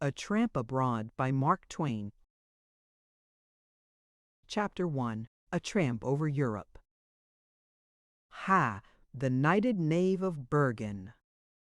A Tramp Abroad by Mark Twain. Chapter 1. A Tramp Over Europe. Ha! The knighted knave of Bergen!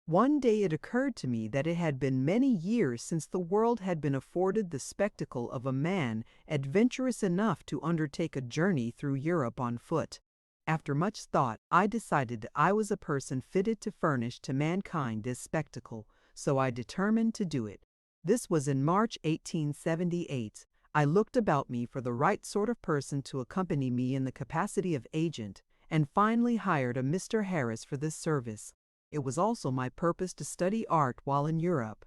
One day it occurred to me that it had been many years since the world had been afforded the spectacle of a man adventurous enough to undertake a journey through Europe on foot. After much thought, I decided I was a person fitted to furnish to mankind this spectacle, so I determined to do it. This was in March 1878. I looked about me for the right sort of person to accompany me in the capacity of agent, and finally hired a Mr. Harris for this service. It was also my purpose to study art while in Europe.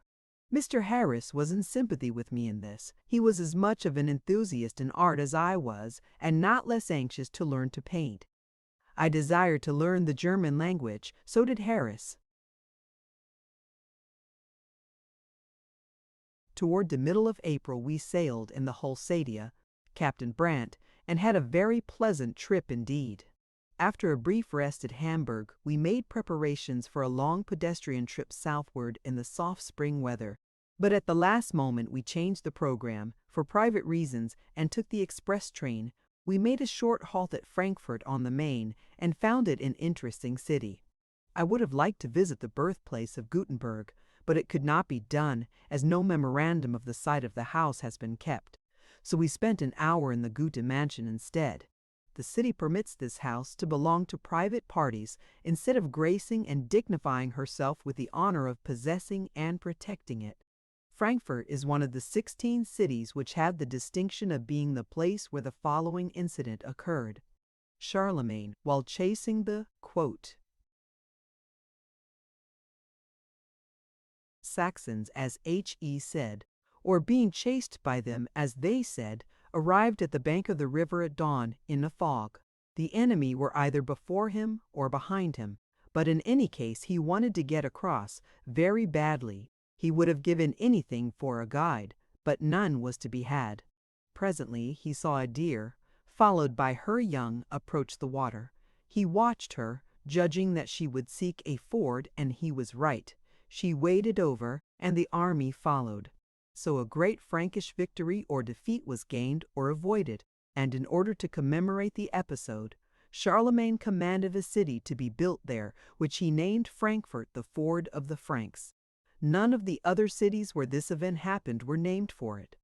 Mr. Harris was in sympathy with me in this. He was as much of an enthusiast in art as I was, and not less anxious to learn to paint. I desired to learn the German language, so did Harris. Toward the middle of April we sailed in the Hulsatia, Captain Brandt, and had a very pleasant trip indeed. After a brief rest at Hamburg, we made preparations for a long pedestrian trip southward in the soft spring weather. But at the last moment we changed the program, for private reasons, and took the express train. We made a short halt at Frankfurt on the Main, and found it an interesting city. I would have liked to visit the birthplace of Gutenberg, but it could not be done, as no memorandum of the site of the house has been kept. So we spent an hour in the Goethe mansion instead. The city permits this house to belong to private parties, instead of gracing and dignifying herself with the honor of possessing and protecting it. Frankfurt is one of the 16 cities which have the distinction of being the place where the following incident occurred. Charlemagne, while chasing the, quote, Saxons, as H.E. said, or being chased by them, as they said, arrived at the bank of the river at dawn in a fog. The enemy were either before him or behind him, but in any case he wanted to get across very badly. He would have given anything for a guide, but none was to be had. Presently he saw a deer, followed by her young, approach the water. He watched her, judging that she would seek a ford, and he was right. She waded over, and the army followed. So a great Frankish victory or defeat was gained or avoided, and in order to commemorate the episode, Charlemagne commanded a city to be built there, which he named Frankfurt, the ford of the Franks. None of the other cities where this event happened were named for it.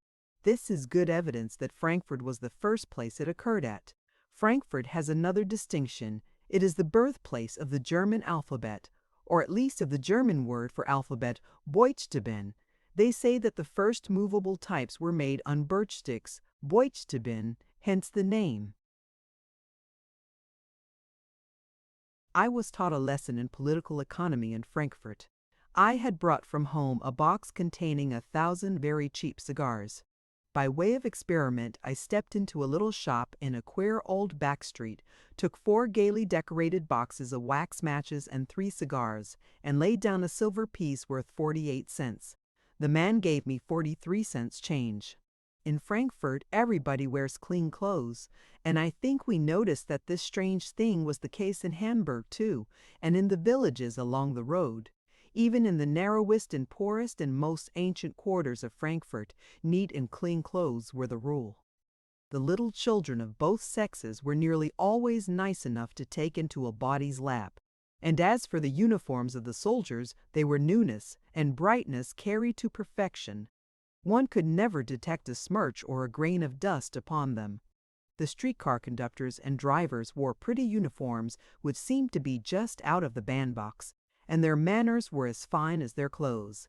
This is good evidence that Frankfurt was the first place it occurred at. Frankfurt has another distinction. It is the birthplace of the German alphabet, or at least of the German word for alphabet, Buchstaben. They say that the first movable types were made on birch sticks, Buchstaben, hence the name. I was taught a lesson in political economy in Frankfurt. I had brought from home a box containing 1,000 very cheap cigars. By way of experiment, I stepped into a little shop in a queer old back street, took 4 gaily decorated boxes of wax matches and 3 cigars, and laid down a silver piece worth 48 cents. The man gave me 43 cents change. In Frankfurt, everybody wears clean clothes, and I think we noticed that this strange thing was the case in Hamburg too, and in the villages along the road. Even in the narrowest and poorest and most ancient quarters of Frankfurt, neat and clean clothes were the rule. The little children of both sexes were nearly always nice enough to take into a body's lap. And as for the uniforms of the soldiers, they were newness and brightness carried to perfection. One could never detect a smirch or a grain of dust upon them. The streetcar conductors and drivers wore pretty uniforms which seemed to be just out of the bandbox, and their manners were as fine as their clothes.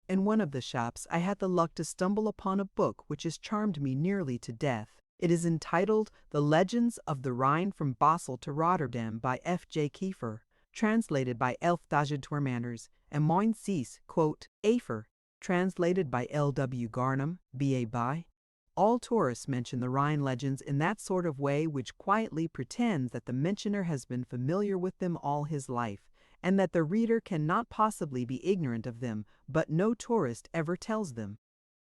In one of the shops I had the luck to stumble upon a book which has charmed me nearly to death. It is entitled The Legends of the Rhine from Basel to Rotterdam by F.J. Kiefer, translated by Elfdagen Manners, and Moin Cies, quote, Afer, translated by L.W. Garnham, B.A. by. All tourists mention the Rhine legends in that sort of way which quietly pretends that the mentioner has been familiar with them all his life, and that the reader cannot possibly be ignorant of them, but no tourist ever tells them.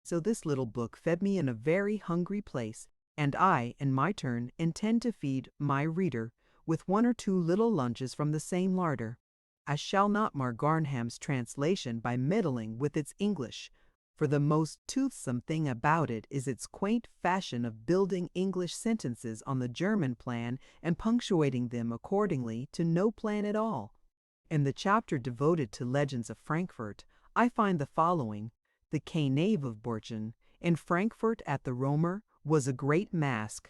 So this little book fed me in a very hungry place, and I, in my turn, intend to feed my reader with 1 or 2 little lunches from the same larder. I shall not mar Garnham's translation by meddling with its English, for the most toothsome thing about it is its quaint fashion of building English sentences on the German plan and punctuating them accordingly to no plan at all. In the chapter devoted to legends of Frankfurt, I find the following: the Knave of Borchen, in Frankfurt at the Romer, was a great mask.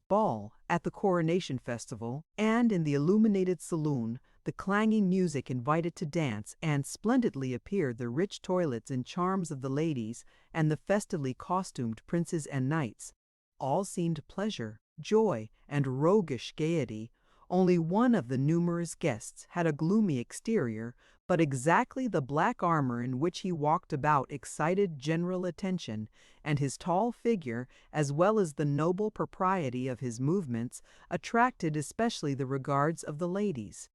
Ball at the Coronation Festival, and in the illuminated saloon, the clanging music invited to dance, and splendidly appeared the rich toilets and charms of the ladies, and the festively costumed princes and knights. All seemed pleasure, joy, and roguish gaiety. Only one of the numerous guests had a gloomy exterior, but exactly the black armor in which he walked about excited general attention, and his tall figure, as well as the noble propriety of his movements, attracted especially the regards of the ladies.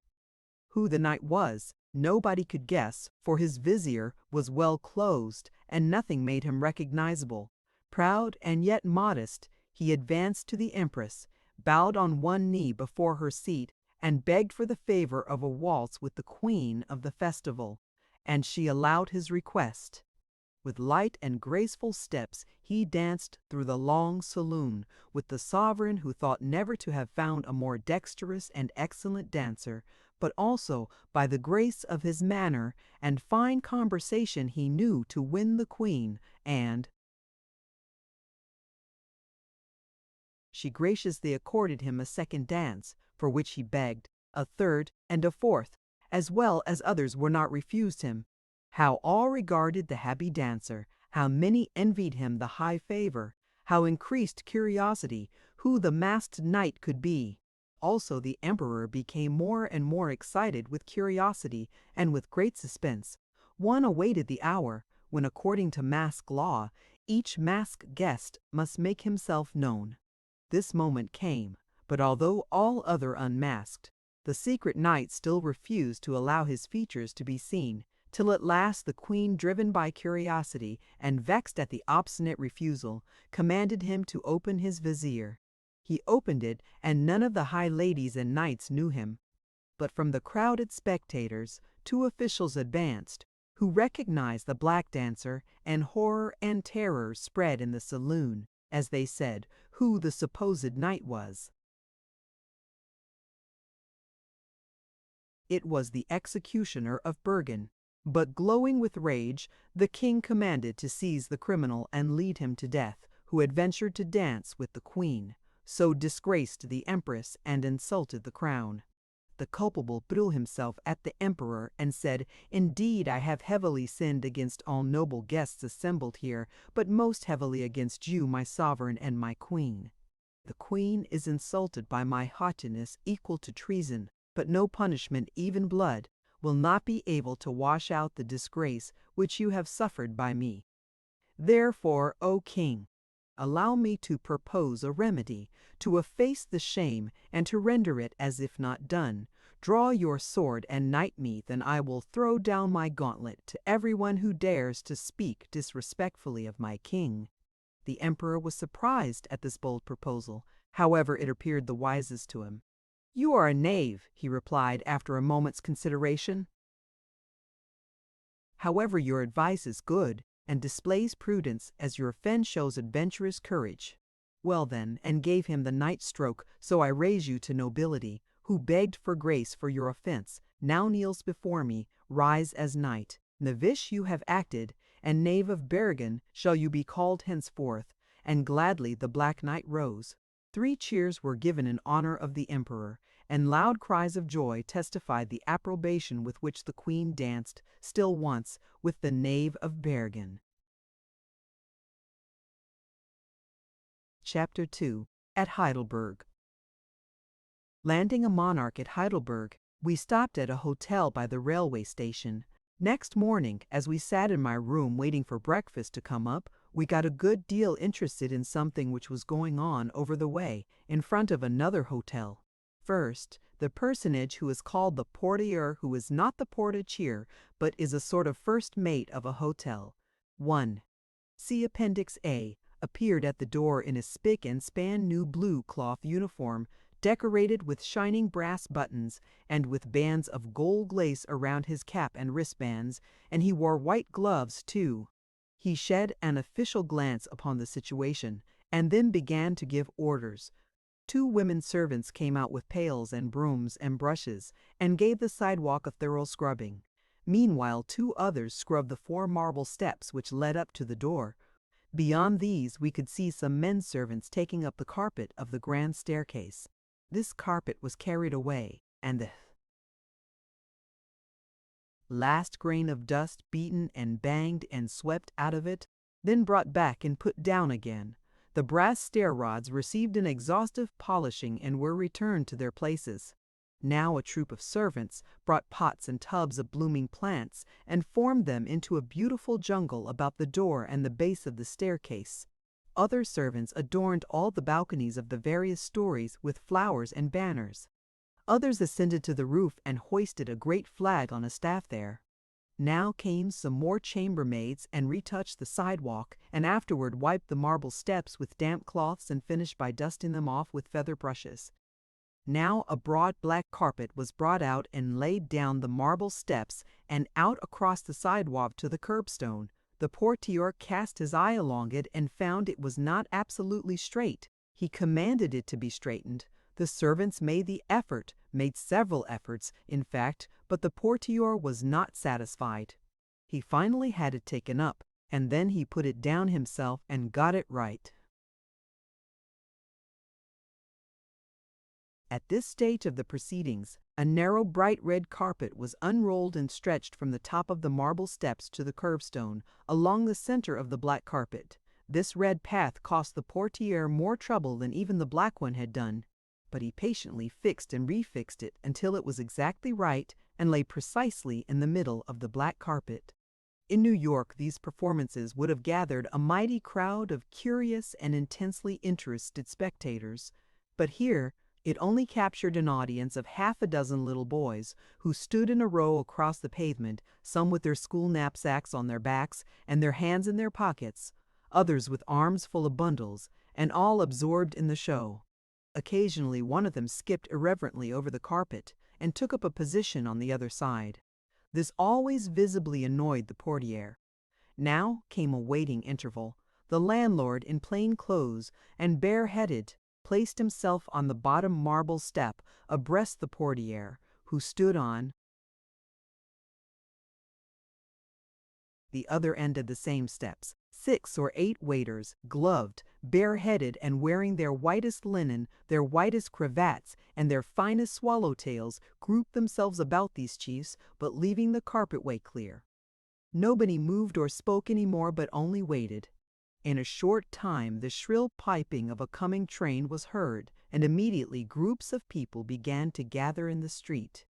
Who the knight was, nobody could guess, for his vizier was well closed, and nothing made him recognizable. Proud and yet modest, he advanced to the empress, bowed on one knee before her seat, and begged for the favor of a waltz with the queen of the festival, and she allowed his request. With light and graceful steps he danced through the long saloon, with the sovereign, who thought never to have found a more dexterous and excellent dancer, but also by the grace of his manner and fine conversation he knew to win the queen, and she graciously accorded him a second dance, for which he begged, a third, and a fourth, as well as others were not refused him. How all regarded the happy dancer, how many envied him the high favor, how increased curiosity who the masked knight could be. Also the emperor became more and more excited with curiosity and with great suspense. One awaited the hour when, according to mask law, each masked guest must make himself known. This moment came, but although all other unmasked, the secret knight still refused to allow his features to be seen, till at last the queen, driven by curiosity and vexed at the obstinate refusal, commanded him to open his vizier. He opened it, and none of the high ladies and knights knew him. But from the crowded spectators, two officials advanced, who recognized the black dancer, and horror and terror spread in the saloon, as they said, who the supposed knight was. It was the executioner of Bergen. But glowing with rage, the king commanded to seize the criminal and lead him to death, who had ventured to dance with the queen, so disgraced the empress and insulted the crown. The culpable threw himself at the emperor and said, "Indeed, I have heavily sinned against all noble guests assembled here, but most heavily against you, my sovereign and my queen. The queen is insulted by my haughtiness equal to treason, but no punishment, even blood, will not be able to wash out the disgrace which you have suffered by me. Therefore, O king, allow me to propose a remedy, to efface the shame and to render it as if not done. Draw your sword and knight me, then I will throw down my gauntlet to everyone who dares to speak disrespectfully of my king." The emperor was surprised at this bold proposal, however it appeared the wisest to him. "You are a knave," he replied after a moment's consideration. "However, your advice is good, and displays prudence, as your fen shows adventurous courage. Well then," and gave him the knight's stroke, "so I raise you to nobility, who begged for grace for your offense, now kneels before me, rise as knight. Knavish you have acted, and knave of Bergen shall you be called henceforth." And gladly the Black Knight rose. 3 cheers were given in honor of the emperor, and loud cries of joy testified the approbation with which the queen danced, still once, with the knave of Bergen. Chapter 2. At Heidelberg. Landing a monarch at Heidelberg, we stopped at a hotel by the railway station. Next morning, as we sat in my room waiting for breakfast to come up, we got a good deal interested in something which was going on over the way, in front of another hotel. First, the personage who is called the portier, who is not the portier, but is a sort of first mate of a hotel. 1. See Appendix A, appeared at the door in a spick and span new blue cloth uniform, decorated with shining brass buttons and with bands of gold lace around his cap and wristbands, and he wore white gloves too. He shed an official glance upon the situation, and then began to give orders. Two women servants came out with pails and brooms and brushes, and gave the sidewalk a thorough scrubbing. Meanwhile, two others scrubbed the 4 marble steps which led up to the door. Beyond these, we could see some men servants taking up the carpet of the grand staircase. This carpet was carried away, and the last grain of dust beaten and banged and swept out of it, then brought back and put down again. The brass stair rods received an exhaustive polishing and were returned to their places. Now a troop of servants brought pots and tubs of blooming plants and formed them into a beautiful jungle about the door and the base of the staircase. Other servants adorned all the balconies of the various stories with flowers and banners. Others ascended to the roof and hoisted a great flag on a staff there. Now came some more chambermaids and retouched the sidewalk, and afterward wiped the marble steps with damp cloths and finished by dusting them off with feather brushes. Now a broad black carpet was brought out and laid down the marble steps and out across the sidewalk to the curbstone. The portier cast his eye along it and found it was not absolutely straight. He commanded it to be straightened. The servants made several efforts, in fact, but the portier was not satisfied. He finally had it taken up, and then he put it down himself and got it right. At this stage of the proceedings, a narrow bright red carpet was unrolled and stretched from the top of the marble steps to the curbstone, along the center of the black carpet. This red path cost the portier more trouble than even the black one had done, but he patiently fixed and refixed it until it was exactly right and lay precisely in the middle of the black carpet. In New York, these performances would have gathered a mighty crowd of curious and intensely interested spectators, but here it only captured an audience of half a dozen little boys who stood in a row across the pavement, some with their school knapsacks on their backs and their hands in their pockets, others with arms full of bundles, and all absorbed in the show. Occasionally one of them skipped irreverently over the carpet and took up a position on the other side. This always visibly annoyed the portier. Now came a waiting interval. The landlord, in plain clothes and bareheaded, placed himself on the bottom marble step abreast the portier, who stood on the other end of the same steps. 6 or 8 waiters, gloved, bareheaded, and wearing their whitest linen, their whitest cravats, and their finest swallowtails, grouped themselves about these chiefs, but leaving the carpetway clear. Nobody moved or spoke any more, but only waited. In a short time the shrill piping of a coming train was heard, and immediately groups of people began to gather in the street.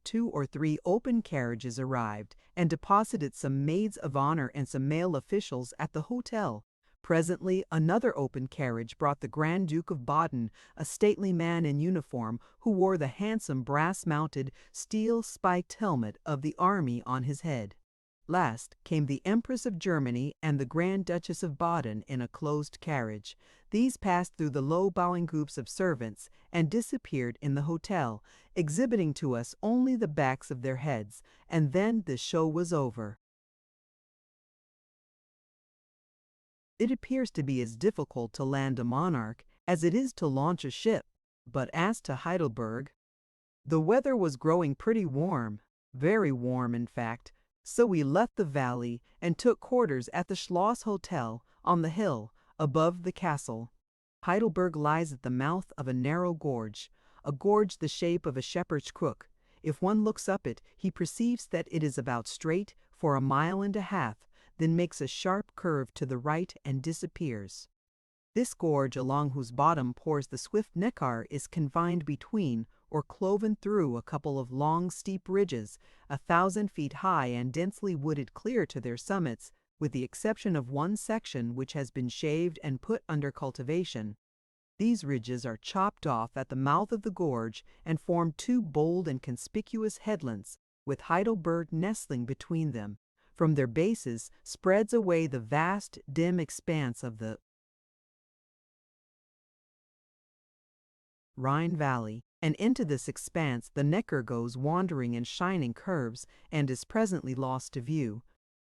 2 or 3 open carriages arrived and deposited some maids of honor and some male officials at the hotel. Presently another open carriage brought the Grand Duke of Baden, a stately man in uniform who wore the handsome brass-mounted, steel-spiked helmet of the army on his head. Last came the Empress of Germany and the Grand Duchess of Baden in a closed carriage. These passed through the low bowing groups of servants and disappeared in the hotel, exhibiting to us only the backs of their heads, and then the show was over. It appears to be as difficult to land a monarch as it is to launch a ship, but as to Heidelberg, the weather was growing pretty warm, very warm in fact, so we left the valley and took quarters at the Schloss Hotel on the hill above the castle. Heidelberg lies at the mouth of a narrow gorge, a gorge the shape of a shepherd's crook. If one looks up it, he perceives that it is about straight for a mile and a half, then makes a sharp curve to the right and disappears. This gorge, along whose bottom pours the swift Neckar, is confined between, or cloven through, a couple of long, steep ridges, 1,000 feet high and densely wooded clear to their summits, with the exception of one section which has been shaved and put under cultivation. These ridges are chopped off at the mouth of the gorge and form 2 bold and conspicuous headlands, with Heidelberg nestling between them. From their bases spreads away the vast, dim expanse of the Rhine Valley, and into this expanse the Neckar goes wandering in shining curves and is presently lost to view.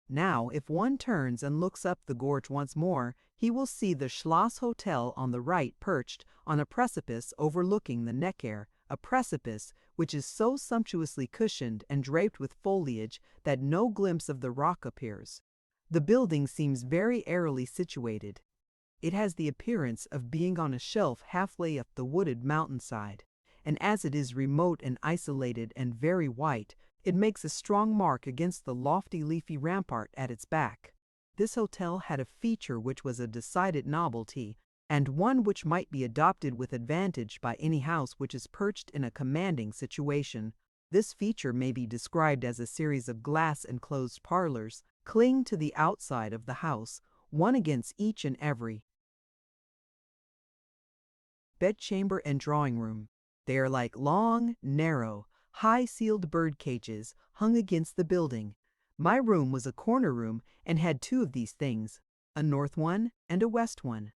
Now, if one turns and looks up the gorge once more, he will see the Schloss Hotel on the right perched on a precipice overlooking the Neckar, a precipice which is so sumptuously cushioned and draped with foliage that no glimpse of the rock appears. The building seems very airily situated. It has the appearance of being on a shelf halfway up the wooded mountainside, and as it is remote and isolated and very white, it makes a strong mark against the lofty leafy rampart at its back. This hotel had a feature which was a decided novelty, and one which might be adopted with advantage by any house which is perched in a commanding situation. This feature may be described as a series of glass-enclosed parlors, clinging to the outside of the house, one against each and every bedchamber and drawing room. They are like long, narrow, high-ceiled bird cages hung against the building. My room was a corner room and had two of these things, a north one and a west one.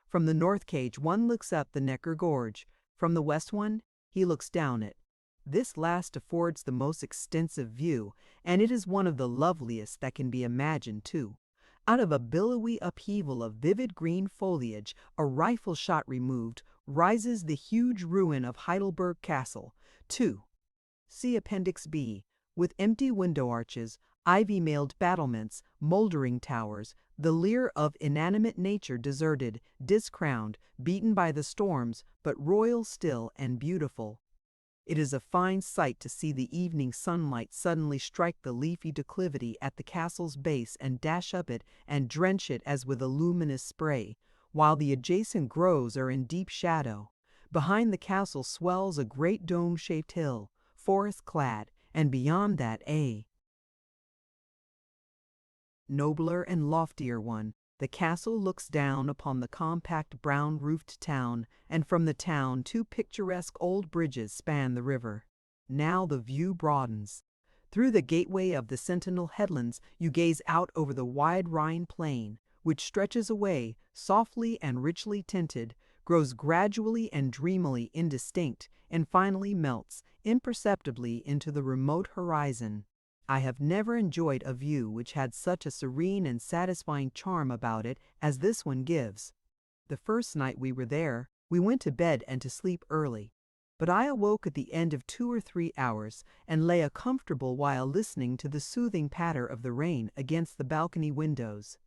From the north cage one looks up the Neckar Gorge. From the west one he looks down it. This last affords the most extensive view, and it is one of the loveliest that can be imagined too. Out of a billowy upheaval of vivid green foliage, a rifle shot removed, rises the huge ruin of Heidelberg Castle. 2. See Appendix B, with empty window arches, ivy-mailed battlements, mouldering towers, the leer of inanimate nature deserted, discrowned, beaten by the storms, but royal still and beautiful. It is a fine sight to see the evening sunlight suddenly strike the leafy declivity at the castle's base and dash up it and drench it as with a luminous spray, while the adjacent groves are in deep shadow. Behind the castle swells a great dome-shaped hill, forest-clad, and beyond that a nobler and loftier one. The castle looks down upon the compact brown-roofed town, and from the town two picturesque old bridges span the river. Now the view broadens. Through the gateway of the Sentinel headlands you gaze out over the wide Rhine plain, which stretches away, softly and richly tinted, grows gradually and dreamily indistinct, and finally melts imperceptibly into the remote horizon. I have never enjoyed a view which had such a serene and satisfying charm about it as this one gives. The first night we were there, we went to bed and to sleep early, but I awoke at the end of 2 or 3 hours and lay a comfortable while listening to the soothing patter of the rain against the balcony windows.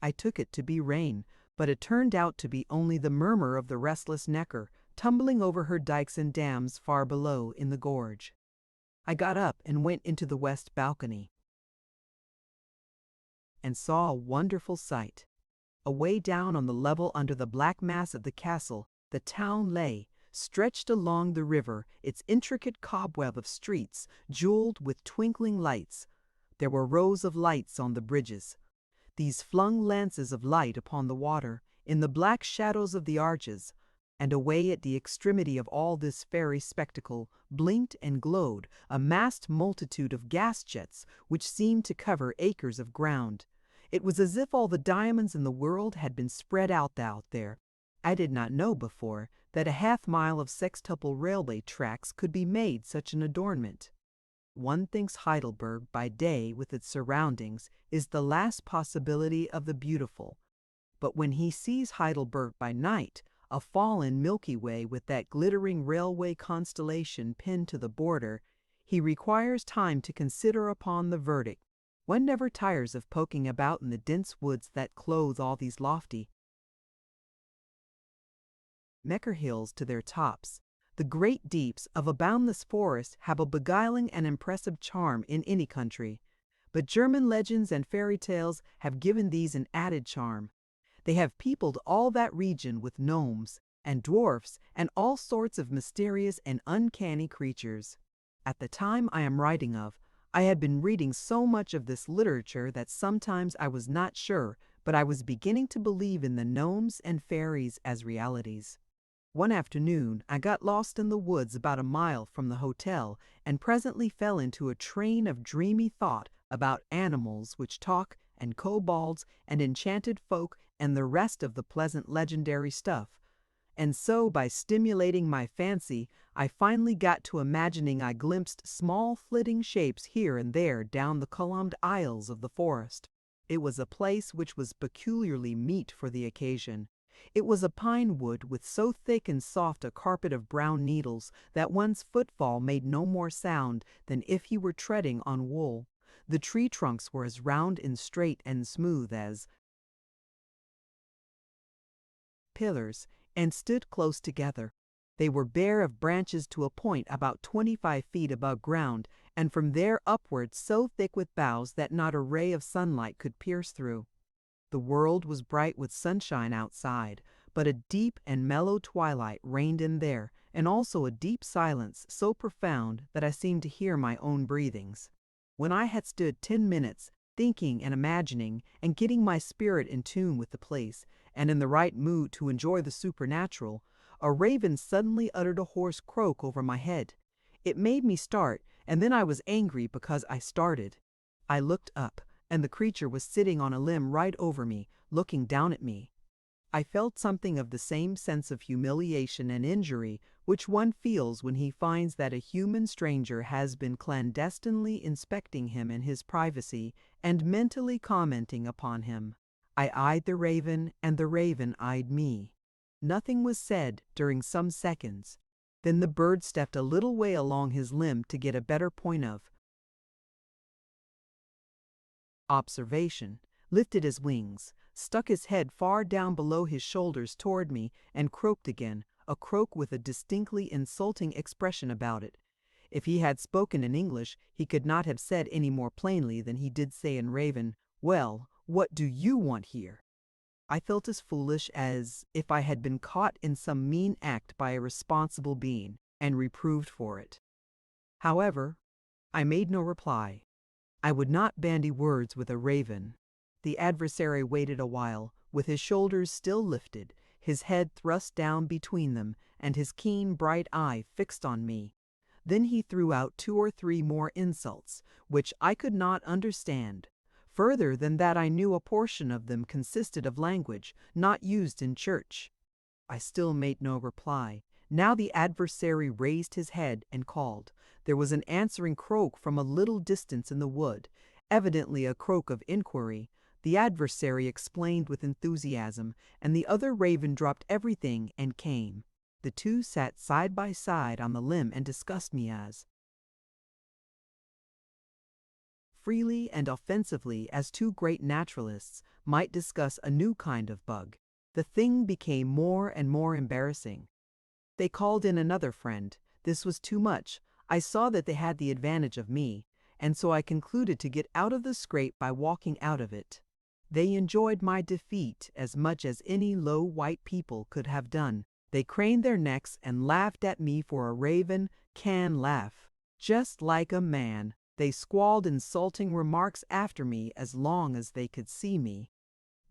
I took it to be rain, but it turned out to be only the murmur of the restless Neckar tumbling over her dikes and dams far below in the gorge. I got up and went into the west balcony and saw a wonderful sight. Away down on the level under the black mass of the castle, the town lay, stretched along the river, its intricate cobweb of streets jeweled with twinkling lights. There were rows of lights on the bridges. These flung lances of light upon the water, in the black shadows of the arches, and away at the extremity of all this fairy spectacle blinked and glowed a massed multitude of gas jets which seemed to cover acres of ground. It was as if all the diamonds in the world had been spread out there. I did not know before that a half-mile of sextuple railway tracks could be made such an adornment. One thinks Heidelberg by day with its surroundings is the last possibility of the beautiful, but when he sees Heidelberg by night, a fallen Milky Way with that glittering railway constellation pinned to the border, he requires time to consider upon the verdict. One never tires of poking about in the dense woods that clothe all these lofty Neckar hills to their tops. The great deeps of a boundless forest have a beguiling and impressive charm in any country, but German legends and fairy tales have given these an added charm. They have peopled all that region with gnomes and dwarfs and all sorts of mysterious and uncanny creatures. At the time I am writing of, I had been reading so much of this literature that sometimes I was not sure, but I was beginning to believe in the gnomes and fairies as realities. One afternoon I got lost in the woods about a mile from the hotel and presently fell into a train of dreamy thought about animals which talk and kobolds and enchanted folk and the rest of the pleasant legendary stuff, And so, by stimulating my fancy, I finally got to imagining I glimpsed small flitting shapes here and there down the columned aisles of the forest. It was a place which was peculiarly meet for the occasion. It was a pine wood with so thick and soft a carpet of brown needles that one's footfall made no more sound than if he were treading on wool. The tree trunks were as round and straight and smooth as pillars, and stood close together. They were bare of branches to a point about 25 feet above ground, and from there upward so thick with boughs that not a ray of sunlight could pierce through. The world was bright with sunshine outside, but a deep and mellow twilight reigned in there, and also a deep silence so profound that I seemed to hear my own breathings. When I had stood 10 minutes, thinking and imagining, and getting my spirit in tune with the place, and in the right mood to enjoy the supernatural, a raven suddenly uttered a hoarse croak over my head. It made me start, and then I was angry because I started. I looked up, and the creature was sitting on a limb right over me, looking down at me. I felt something of the same sense of humiliation and injury which one feels when he finds that a human stranger has been clandestinely inspecting him in his privacy and mentally commenting upon him. I eyed the raven, and the raven eyed me. Nothing was said during some seconds. Then the bird stepped a little way along his limb to get a better point of observation, lifted his wings, stuck his head far down below his shoulders toward me, and croaked again, a croak with a distinctly insulting expression about it. If he had spoken in English, he could not have said any more plainly than he did say in Raven, "Well, what do you want here?" I felt as foolish as if I had been caught in some mean act by a responsible being, and reproved for it. However, I made no reply. I would not bandy words with a raven. The adversary waited a while, with his shoulders still lifted, his head thrust down between them, and his keen bright eye fixed on me. Then he threw out 2 or 3 more insults, which I could not understand. Further than that, I knew a portion of them consisted of language not used in church. I still made no reply. Now the adversary raised his head and called. There was an answering croak from a little distance in the wood, evidently a croak of inquiry. The adversary explained with enthusiasm, and the other raven dropped everything and came. The two sat side by side on the limb and discussed me as freely and offensively as 2 great naturalists might discuss a new kind of bug. The thing became more and more embarrassing. They called in another friend. This was too much. I saw that they had the advantage of me, and so I concluded to get out of the scrape by walking out of it. They enjoyed my defeat as much as any low white people could have done. They craned their necks and laughed at me for a raven can laugh. Just like a man, they squalled insulting remarks after me as long as they could see me.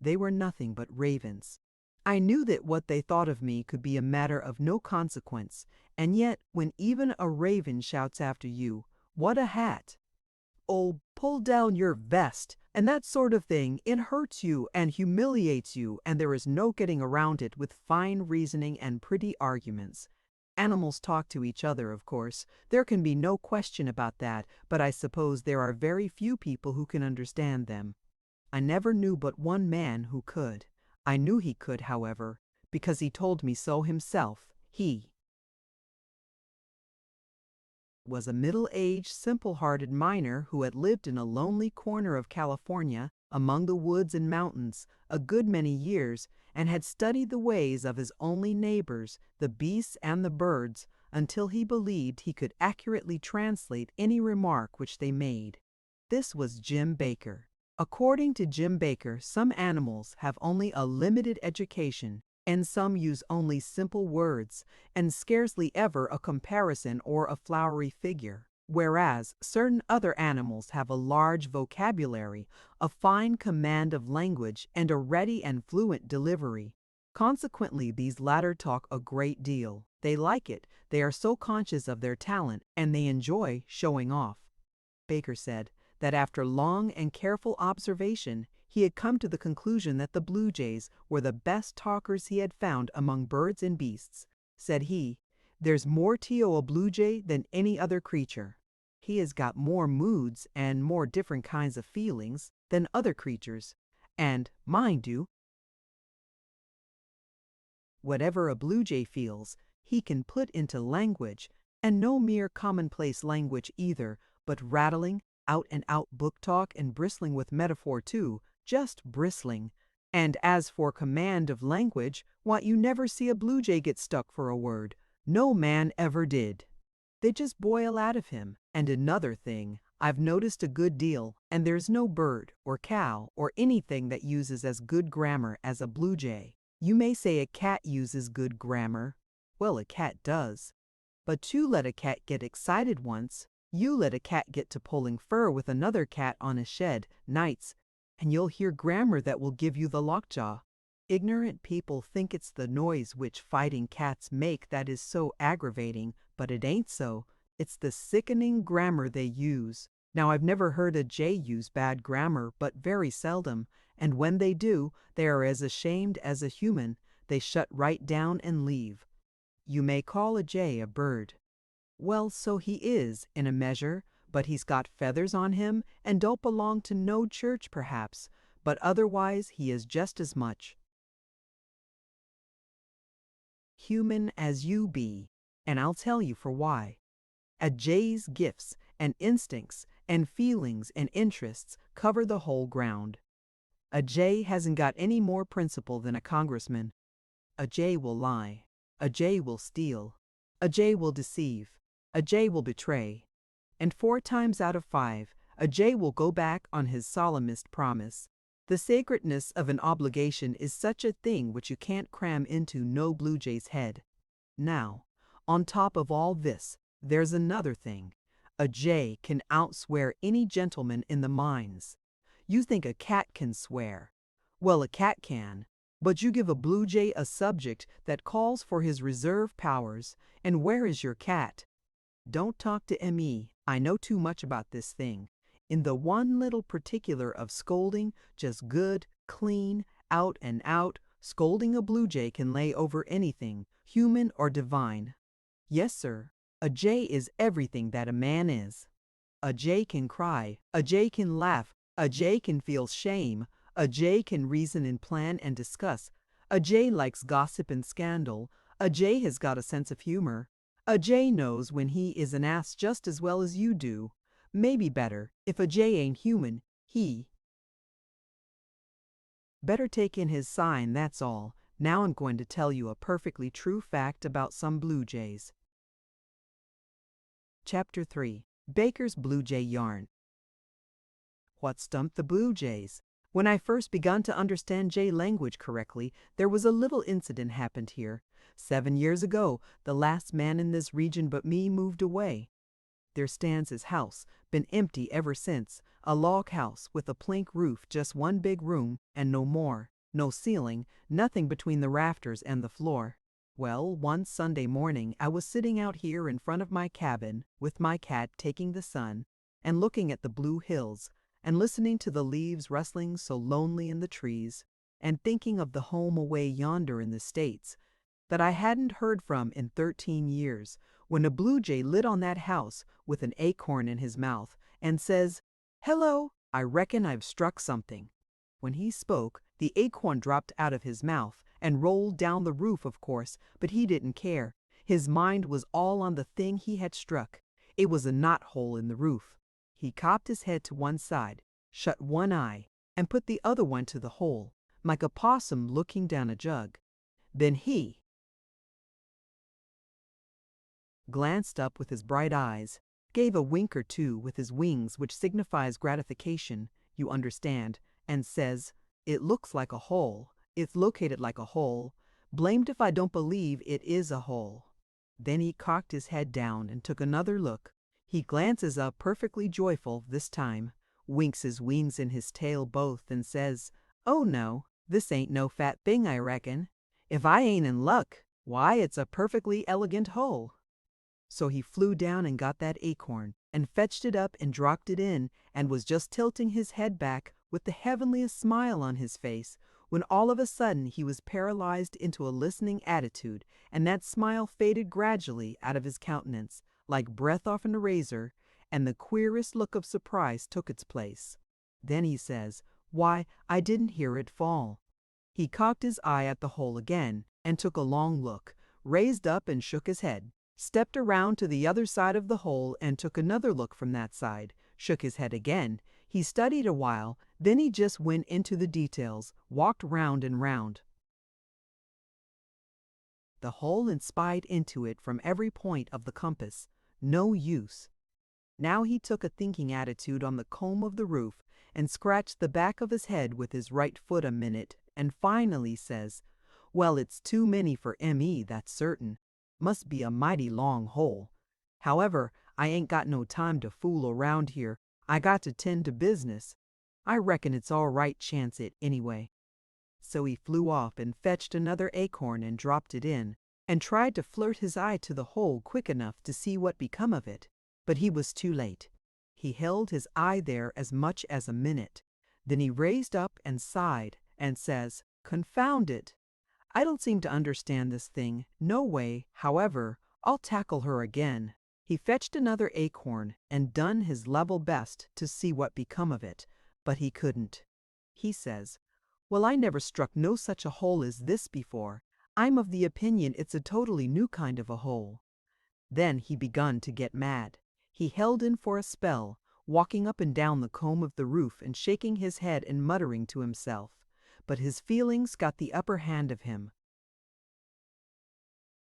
They were nothing but ravens. I knew that what they thought of me could be a matter of no consequence, and yet when even a raven shouts after you, "What a hat!" "Oh, pull down your vest!" and that sort of thing, it hurts you and humiliates you, and there is no getting around it with fine reasoning and pretty arguments. Animals talk to each other, of course. There can be no question about that, but I suppose there are very few people who can understand them. I never knew but one man who could. I knew he could, however, because he told me so himself. He was a middle-aged, simple-hearted miner who had lived in a lonely corner of California, among the woods and mountains, a good many years, and had studied the ways of his only neighbors, the beasts and the birds, until he believed he could accurately translate any remark which they made. This was Jim Baker. According to Jim Baker, some animals have only a limited education, and some use only simple words, and scarcely ever a comparison or a flowery figure, whereas certain other animals have a large vocabulary, a fine command of language, and a ready and fluent delivery. Consequently, these latter talk a great deal. They like it, they are so conscious of their talent, and they enjoy showing off. Baker said, that after long and careful observation, he had come to the conclusion that the blue jays were the best talkers he had found among birds and beasts. Said he, "There's more to a blue jay than any other creature. He has got more moods and more different kinds of feelings than other creatures. And, mind you, whatever a blue jay feels, he can put into language, and no mere commonplace language either, but rattling, out-and-out book talk and bristling with metaphor too, just bristling. And as for command of language, why, you never see a blue jay get stuck for a word. No man ever did. They just boil out of him. And another thing, I've noticed a good deal, and there's no bird or cow or anything that uses as good grammar as a blue jay. You may say a cat uses good grammar. Well, a cat does. But you let a cat get excited once, you let a cat get to pulling fur with another cat on a shed, nights, and you'll hear grammar that will give you the lockjaw. Ignorant people think it's the noise which fighting cats make that is so aggravating, but it ain't so. It's the sickening grammar they use. Now, I've never heard a jay use bad grammar, but very seldom, and when they do, they are as ashamed as a human. They shut right down and leave. You may call a jay a bird. Well, so he is, in a measure, but he's got feathers on him and don't belong to no church perhaps, but otherwise he is just as much human as you be, and I'll tell you for why. A jay's gifts and instincts and feelings and interests cover the whole ground. A jay hasn't got any more principle than a congressman. A jay will lie. A jay will steal. A jay will deceive. A jay will betray. And 4 times out of 5, a jay will go back on his solemnest promise. The sacredness of an obligation is such a thing which you can't cram into no blue jay's head. Now, on top of all this, there's another thing. A jay can outswear any gentleman in the mines. You think a cat can swear. Well, a cat can. But you give a blue jay a subject that calls for his reserve powers, and where is your cat? Don't talk to me. I know too much about this thing. In the one little particular of scolding, just good, clean, out and out, scolding a blue jay can lay over anything, human or divine. Yes, sir. A jay is everything that a man is. A jay can cry, a jay can laugh, a jay can feel shame, a jay can reason and plan and discuss, a jay likes gossip and scandal, a jay has got a sense of humor. A jay knows when he is an ass just as well as you do. Maybe better. If a jay ain't human, he better take in his sign, that's all. Now I'm going to tell you a perfectly true fact about some blue jays. Chapter 3. Baker's Blue Jay Yarn. What stumped the blue jays? When I first begun to understand jay language correctly, there was a little incident happened here. 7 years ago, the last man in this region but me moved away. There stands his house, been empty ever since, a log house with a plank roof, just one big room, and no more, no ceiling, nothing between the rafters and the floor. Well, one Sunday morning I was sitting out here in front of my cabin, with my cat taking the sun, and looking at the blue hills, and listening to the leaves rustling so lonely in the trees, and thinking of the home away yonder in the States, that I hadn't heard from in 13 years, when a blue jay lit on that house with an acorn in his mouth and says, "Hello, I reckon I've struck something." When he spoke, the acorn dropped out of his mouth and rolled down the roof, of course, but he didn't care. His mind was all on the thing he had struck. It was a knot hole in the roof. He cocked his head to one side, shut one eye, and put the other one to the hole, like a possum looking down a jug. Then he glanced up with his bright eyes, gave a wink or two with his wings, which signifies gratification, you understand, and says, "It looks like a hole. It's located like a hole. Blamed if I don't believe it is a hole." Then he cocked his head down and took another look. He glances up perfectly joyful this time, winks his wings and his tail both, and says, "Oh no, this ain't no fat thing, I reckon. If I ain't in luck, why, it's a perfectly elegant hole." So he flew down and got that acorn, and fetched it up and dropped it in, and was just tilting his head back with the heavenliest smile on his face, when all of a sudden he was paralyzed into a listening attitude, and that smile faded gradually out of his countenance, like breath off an eraser, and the queerest look of surprise took its place. Then he says, "Why, I didn't hear it fall." He cocked his eye at the hole again, and took a long look, raised up and shook his head, stepped around to the other side of the hole and took another look from that side, shook his head again. He studied a while, then he just went into the details, walked round and round the hole and spied into it from every point of the compass. No use. Now he took a thinking attitude on the comb of the roof and scratched the back of his head with his right foot a minute, and finally says, "Well, it's too many for me, that's certain. Must be a mighty long hole. However, I ain't got no time to fool around here. I got to tend to business. I reckon it's all right chance it anyway." So he flew off and fetched another acorn and dropped it in, and tried to flirt his eye to the hole quick enough to see what become of it. But he was too late. He held his eye there as much as a minute. Then he raised up and sighed, and says, "Confound it! I don't seem to understand this thing, no way. However, I'll tackle her again." He fetched another acorn, and done his level best to see what become of it, but he couldn't. He says, "Well, I never struck no such a hole as this before. I'm of the opinion it's a totally new kind of a hole." Then he begun to get mad. He held in for a spell, walking up and down the comb of the roof and shaking his head and muttering to himself. But his feelings got the upper hand of him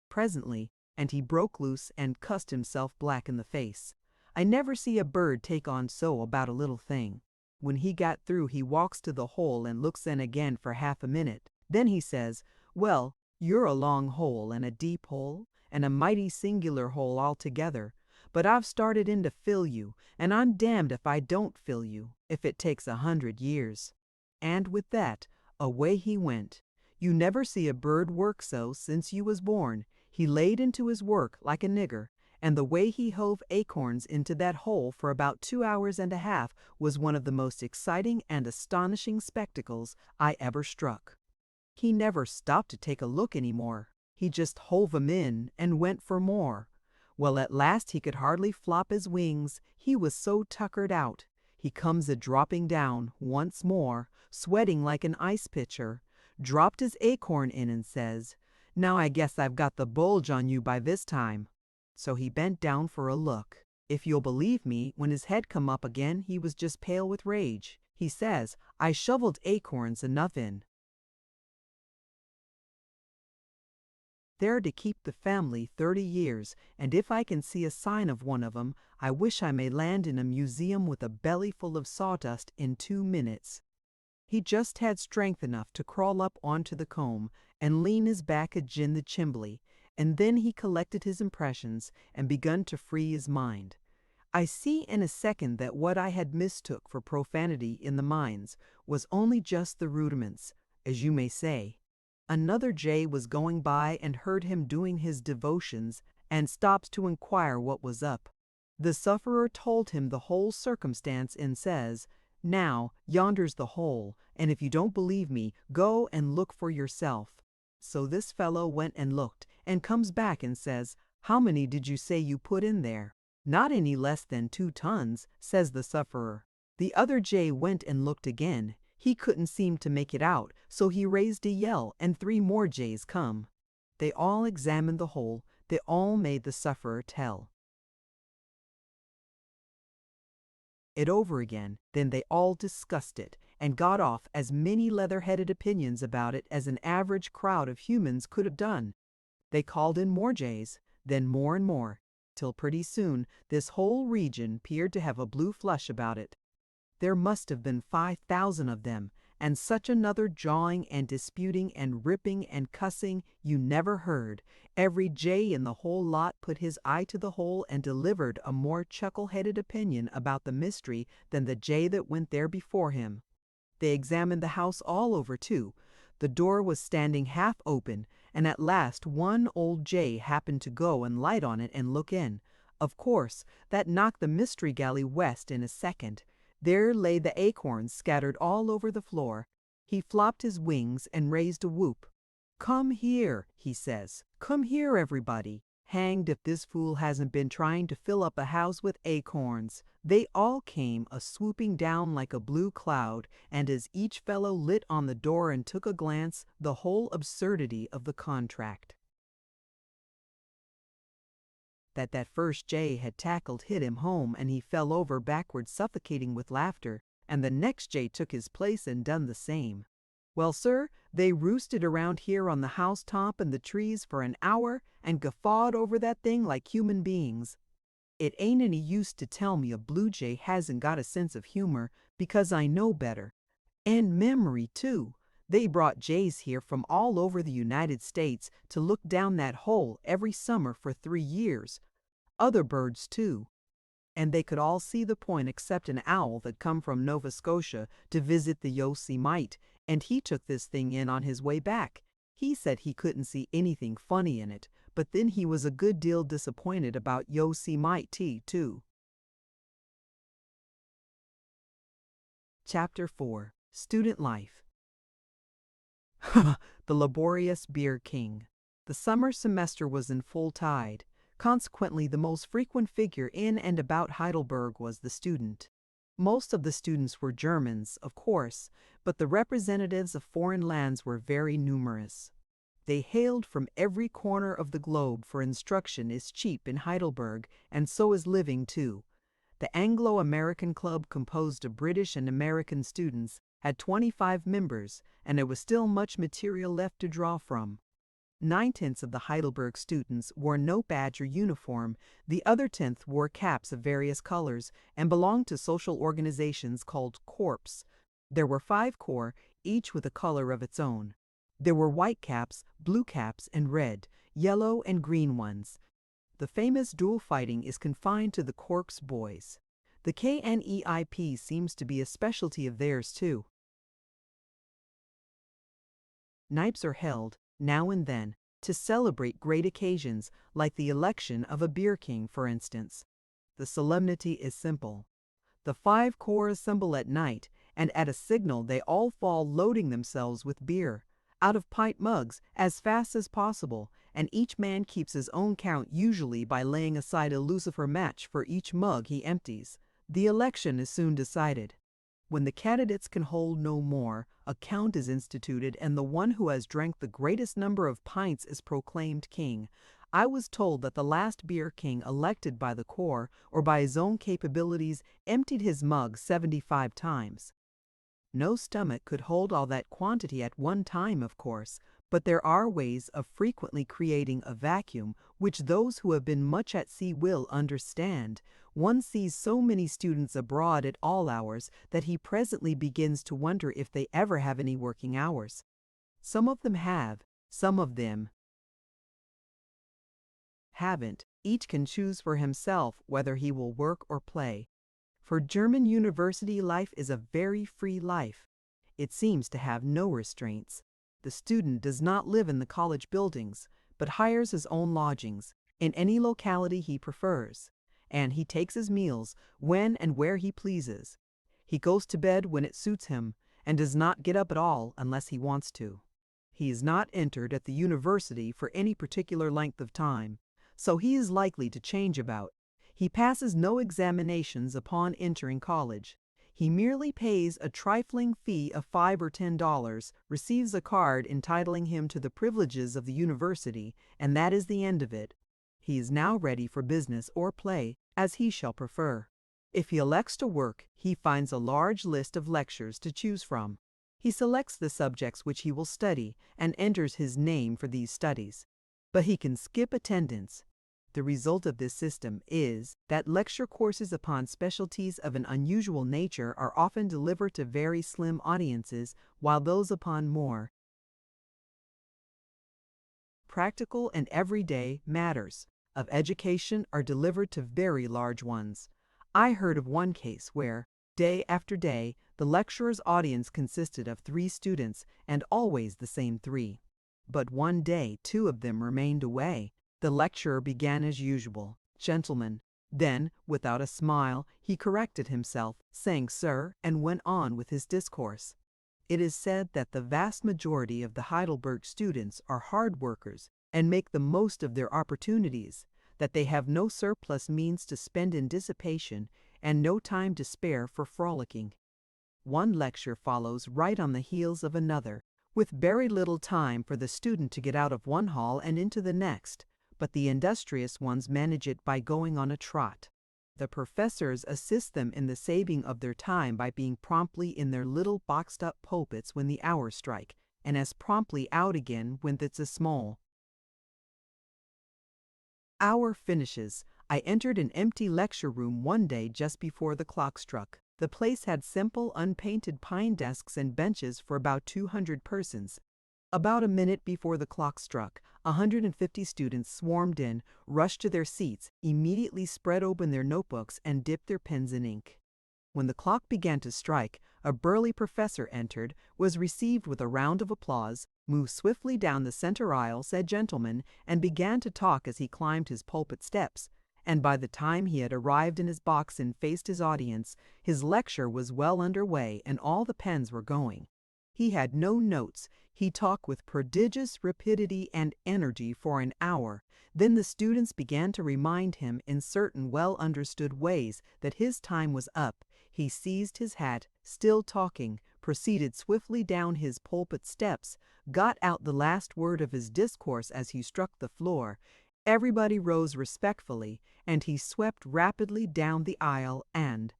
presently, and he broke loose and cussed himself black in the face. I never see a bird take on so about a little thing. When he got through, he walks to the hole and looks in again for half a minute. Then he says, "Well, you're a long hole and a deep hole, and a mighty singular hole altogether. But I've started in to fill you, and I'm damned if I don't fill you, if it takes 100 years." And with that, away he went. You never see a bird work so since you was born. He laid into his work like a nigger, and the way he hove acorns into that hole for about 2 hours and a half was one of the most exciting and astonishing spectacles I ever struck. He never stopped to take a look any more. He just hove 'em in and went for more. Well, at last he could hardly flop his wings, he was so tuckered out. He comes a-dropping down once more, sweating like an ice pitcher, dropped his acorn in and says, "Now I guess I've got the bulge on you by this time." So he bent down for a look. If you'll believe me, when his head come up again, he was just pale with rage. He says, "I shoveled acorns enough in there to keep the family 30 years, and if I can see a sign of one of 'em, I wish I may land in a museum with a belly full of sawdust in 2 minutes." He just had strength enough to crawl up onto the comb and lean his back agin the chimbly, and then he collected his impressions and begun to free his mind. I see in a second that what I had mistook for profanity in the mines was only just the rudiments, as you may say. Another jay was going by and heard him doing his devotions, and stops to inquire what was up. The sufferer told him the whole circumstance and says, "Now, yonder's the hole, and if you don't believe me, go and look for yourself." So this fellow went and looked, and comes back and says, "How many did you say you put in there?" "Not any less than 2 tons, says the sufferer. The other jay went and looked again. He couldn't seem to make it out, so he raised a yell, and 3 more jays come. They all examined the hole, they all made the sufferer tell it over again, then they all discussed it, and got off as many leather-headed opinions about it as an average crowd of humans could have done. They called in more jays, then more and more, till pretty soon this whole region appeared to have a blue flush about it. There must have been 5,000 of them, and such another jawing and disputing and ripping and cussing you never heard. Every jay in the whole lot put his eye to the hole and delivered a more chuckle-headed opinion about the mystery than the jay that went there before him. They examined the house all over too. The door was standing half open, and at last one old jay happened to go and light on it and look in. Of course, that knocked the mystery galley west in a second. There lay the acorns scattered all over the floor. He flopped his wings and raised a whoop. "Come here," he says. "Come here, everybody. Hanged if this fool hasn't been trying to fill up a house with acorns." They all came a-swooping down like a blue cloud, and as each fellow lit on the door and took a glance, the whole absurdity of the contract that first jay had tackled hit him home, and he fell over backward suffocating with laughter, and the next jay took his place and done the same. Well, sir, they roosted around here on the housetop and the trees for an hour and guffawed over that thing like human beings. It ain't any use to tell me a blue jay hasn't got a sense of humor, because I know better. And memory, too. They brought jays here from all over the United States to look down that hole every summer for 3 years. Other birds, too. And they could all see the point except an owl that come from Nova Scotia to visit the Yosemite, and he took this thing in on his way back. He said he couldn't see anything funny in it, but then he was a good deal disappointed about Yosemite tea, too. Chapter 4. Student Life. The laborious beer king. The summer semester was in full tide. Consequently, the most frequent figure in and about Heidelberg was the student. Most of the students were Germans, of course, but the representatives of foreign lands were very numerous. They hailed from every corner of the globe, for instruction is cheap in Heidelberg, and so is living too. The Anglo-American Club, composed of British and American students, had 25 members, and there was still much material left to draw from. 9/10 of the Heidelberg students wore no badge or uniform. The other 10th wore caps of various colors and belonged to social organizations called corps. There were 5 corps, each with a color of its own. There were white caps, blue caps, and red, yellow, and green ones. The famous duel fighting is confined to the corps boys. The KNEIP seems to be a specialty of theirs, too. Nipes are held, now and then, to celebrate great occasions, like the election of a beer king, for instance. The solemnity is simple. The 5 corps assemble at night, and at a signal they all fall loading themselves with beer, out of pint mugs, as fast as possible, and each man keeps his own count, usually by laying aside a lucifer match for each mug he empties. The election is soon decided. When the candidates can hold no more, a count is instituted, and the one who has drank the greatest number of pints is proclaimed king. I was told that the last beer king elected by the corps, or by his own capabilities, emptied his mug 75 times. No stomach could hold all that quantity at one time, of course, but there are ways of frequently creating a vacuum, which those who have been much at sea will understand. One sees so many students abroad at all hours that he presently begins to wonder if they ever have any working hours. Some of them have, some of them haven't. Each can choose for himself whether he will work or play. For German university life is a very free life. It seems to have no restraints. The student does not live in the college buildings, but hires his own lodgings in any locality he prefers, and he takes his meals when and where he pleases. He goes to bed when it suits him, and does not get up at all unless he wants to. He is not entered at the university for any particular length of time, so he is likely to change about. He passes no examinations upon entering college. He merely pays a trifling fee of $5 or $10, receives a card entitling him to the privileges of the university, and that is the end of it. He is now ready for business or play, as he shall prefer. If he elects to work, he finds a large list of lectures to choose from. He selects the subjects which he will study and enters his name for these studies. But he can skip attendance. The result of this system is that lecture courses upon specialties of an unusual nature are often delivered to very slim audiences, while those upon more practical and everyday matters of education are delivered to very large ones. I heard of one case where, day after day, the lecturer's audience consisted of 3 students, and always the same 3. But one day 2 of them remained away. The lecturer began as usual, "Gentlemen." Then, without a smile, he corrected himself, saying "Sir," and went on with his discourse. It is said that the vast majority of the Heidelberg students are hard workers and make the most of their opportunities, that they have no surplus means to spend in dissipation and no time to spare for frolicking. One lecture follows right on the heels of another, with very little time for the student to get out of one hall and into the next, but the industrious ones manage it by going on a trot. The professors assist them in the saving of their time by being promptly in their little boxed-up pulpits when the hours strike, and as promptly out again when it's a small hour finishes. I entered an empty lecture room one day just before the clock struck. The place had simple, unpainted pine desks and benches for about 200 persons. About a minute before the clock struck, 150 students swarmed in, rushed to their seats, immediately spread open their notebooks, and dipped their pens in ink. When the clock began to strike, a burly professor entered, was received with a round of applause, moved swiftly down the center aisle, said "Gentlemen," and began to talk as he climbed his pulpit steps. And by the time he had arrived in his box and faced his audience, his lecture was well under way and all the pens were going. He had no notes. He talked with prodigious rapidity and energy for an hour. Then the students began to remind him in certain well-understood ways that his time was up. He seized his hat, still talking, proceeded swiftly down his pulpit steps, got out the last word of his discourse as he struck the floor. Everybody rose respectfully, and he swept rapidly down the aisle and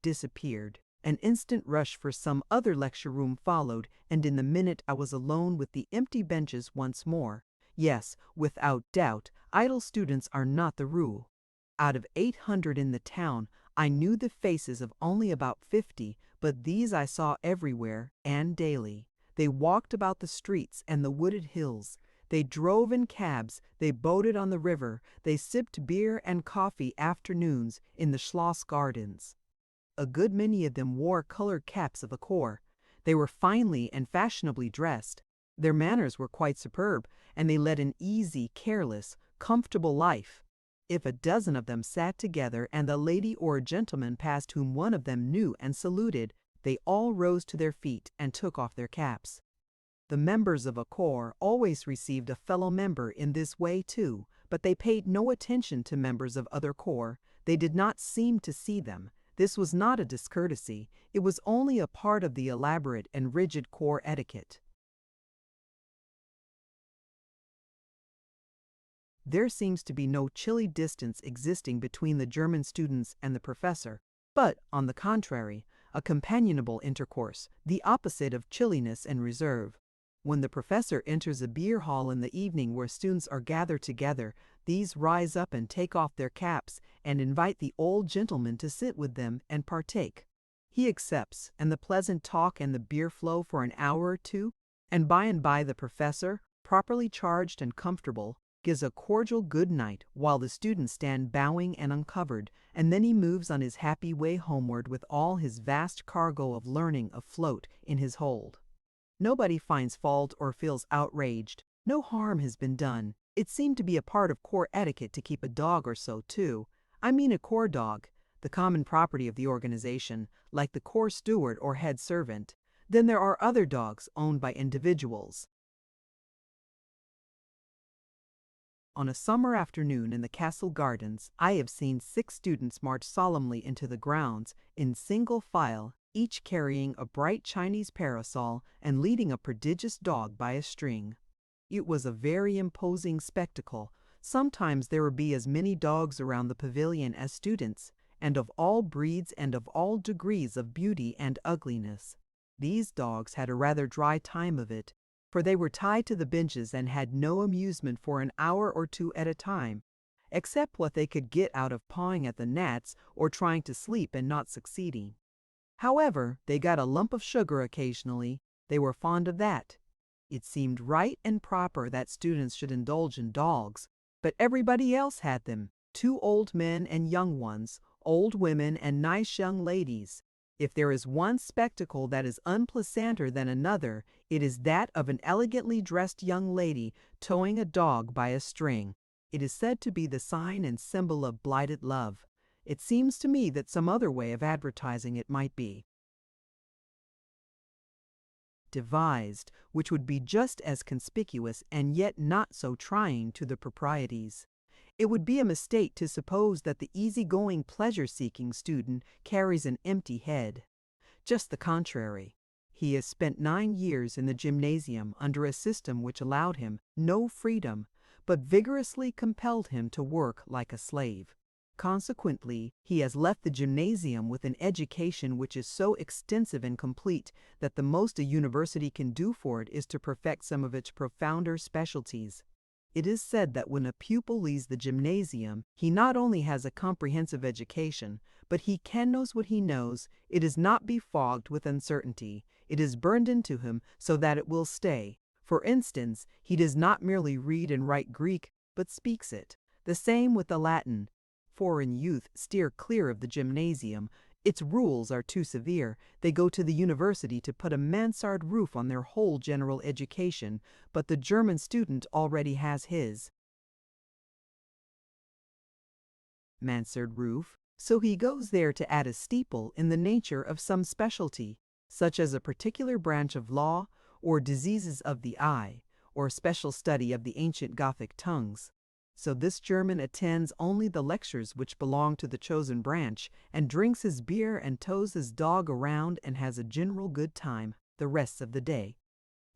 disappeared. An instant rush for some other lecture room followed, and in the minute I was alone with the empty benches once more. Yes, without doubt, idle students are not the rule. Out of 800 in the town, I knew the faces of only about 50, but these I saw everywhere and daily. They walked about the streets and the wooded hills. They drove in cabs, they boated on the river, they sipped beer and coffee afternoons in the Schloss gardens. A good many of them wore colored caps of a corps. They were finely and fashionably dressed. Their manners were quite superb, and they led an easy, careless, comfortable life. If a dozen of them sat together and a lady or a gentleman passed whom one of them knew and saluted, they all rose to their feet and took off their caps. The members of a corps always received a fellow member in this way too, but they paid no attention to members of other corps. They did not seem to see them. This was not a discourtesy. It was only a part of the elaborate and rigid corps etiquette. There seems to be no chilly distance existing between the German students and the professor, but, on the contrary, a companionable intercourse, the opposite of chilliness and reserve. When the professor enters a beer hall in the evening where students are gathered together, these rise up and take off their caps and invite the old gentleman to sit with them and partake. He accepts, and the pleasant talk and the beer flow for an hour or two, and by the professor, properly charged and comfortable, gives a cordial good night while the students stand bowing and uncovered, and then he moves on his happy way homeward with all his vast cargo of learning afloat in his hold. Nobody finds fault or feels outraged. No harm has been done. It seemed to be a part of corps etiquette to keep a dog or so, too. I mean a corps dog, the common property of the organization, like the corps steward or head servant. Then there are other dogs owned by individuals. On a summer afternoon in the castle gardens, I have seen 6 students march solemnly into the grounds in single file, each carrying a bright Chinese parasol and leading a prodigious dog by a string. It was a very imposing spectacle. Sometimes there would be as many dogs around the pavilion as students, and of all breeds and of all degrees of beauty and ugliness. These dogs had a rather dry time of it, for they were tied to the benches and had no amusement for an hour or two at a time, except what they could get out of pawing at the gnats or trying to sleep and not succeeding. However, they got a lump of sugar occasionally. They were fond of that. It seemed right and proper that students should indulge in dogs, but everybody else had them, 2 old men and young ones, old women and nice young ladies. If there is one spectacle that is unpleasanter than another, it is that of an elegantly dressed young lady towing a dog by a string. It is said to be the sign and symbol of blighted love. It seems to me that some other way of advertising it might be devised, which would be just as conspicuous and yet not so trying to the proprieties. It would be a mistake to suppose that the easygoing, pleasure-seeking student carries an empty head. Just the contrary. He has spent 9 years in the gymnasium under a system which allowed him no freedom, but vigorously compelled him to work like a slave. Consequently, he has left the gymnasium with an education which is so extensive and complete that the most a university can do for it is to perfect some of its profounder specialties. It is said that when a pupil leaves the gymnasium, he not only has a comprehensive education, but he knows what he knows. It is not befogged with uncertainty. It is burned into him so that it will stay. For instance, he does not merely read and write Greek, but speaks it. The same with the Latin. Foreign youth steer clear of the gymnasium. Its rules are too severe. They go to the university to put a mansard roof on their whole general education, but the German student already has his mansard roof, so he goes there to add a steeple in the nature of some specialty, such as a particular branch of law, or diseases of the eye, or special study of the ancient Gothic tongues. So this German attends only the lectures which belong to the chosen branch, and drinks his beer and tows his dog around and has a general good time the rest of the day.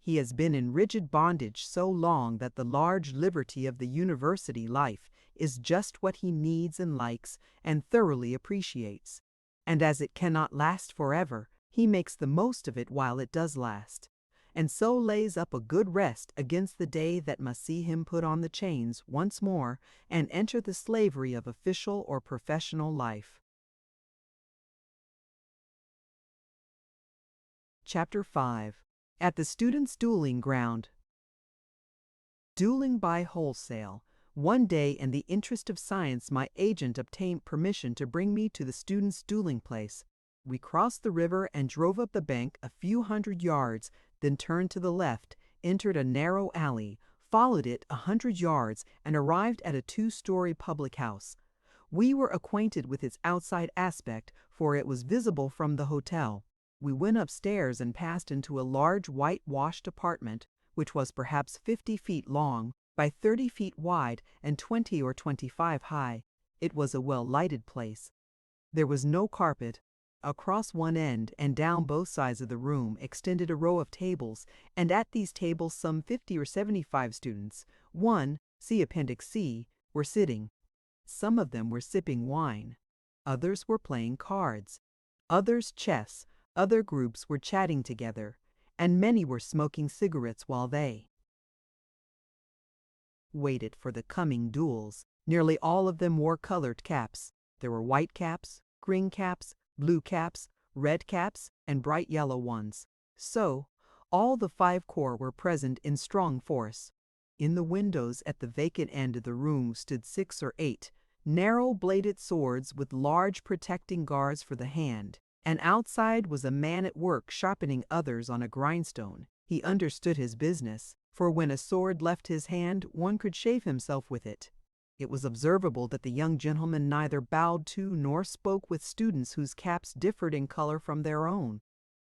He has been in rigid bondage so long that the large liberty of the university life is just what he needs and likes and thoroughly appreciates. And as it cannot last forever, he makes the most of it while it does last, and so lays up a good rest against the day that must see him put on the chains once more and enter the slavery of official or professional life. Chapter 5. At the Students' Dueling Ground. Dueling by wholesale. One day, in the interest of science, my agent obtained permission to bring me to the students' dueling place. We crossed the river and drove up the bank a few hundred yards, then turned to the left, entered a narrow alley, followed it 100 yards, and arrived at a 2-story public house. We were acquainted with its outside aspect, for it was visible from the hotel. We went upstairs and passed into a large whitewashed apartment, which was perhaps 50 feet long, by 30 feet wide, and 20 or 25 high. It was a well-lighted place. There was no carpet. Across one end and down both sides of the room extended a row of tables, and at these tables some 50 or 75 students, see Appendix C, were sitting. Some of them were sipping wine. Others were playing cards. Others chess. Other groups were chatting together, and many were smoking cigarettes while they waited for the coming duels. Nearly all of them wore colored caps. There were white caps, green caps, blue caps, red caps, and bright yellow ones. So, all the 5 corps were present in strong force. In the windows at the vacant end of the room stood 6 or 8 narrow-bladed swords with large protecting guards for the hand, and outside was a man at work sharpening others on a grindstone. He understood his business, for when a sword left his hand, one could shave himself with it. It was observable that the young gentleman neither bowed to nor spoke with students whose caps differed in color from their own.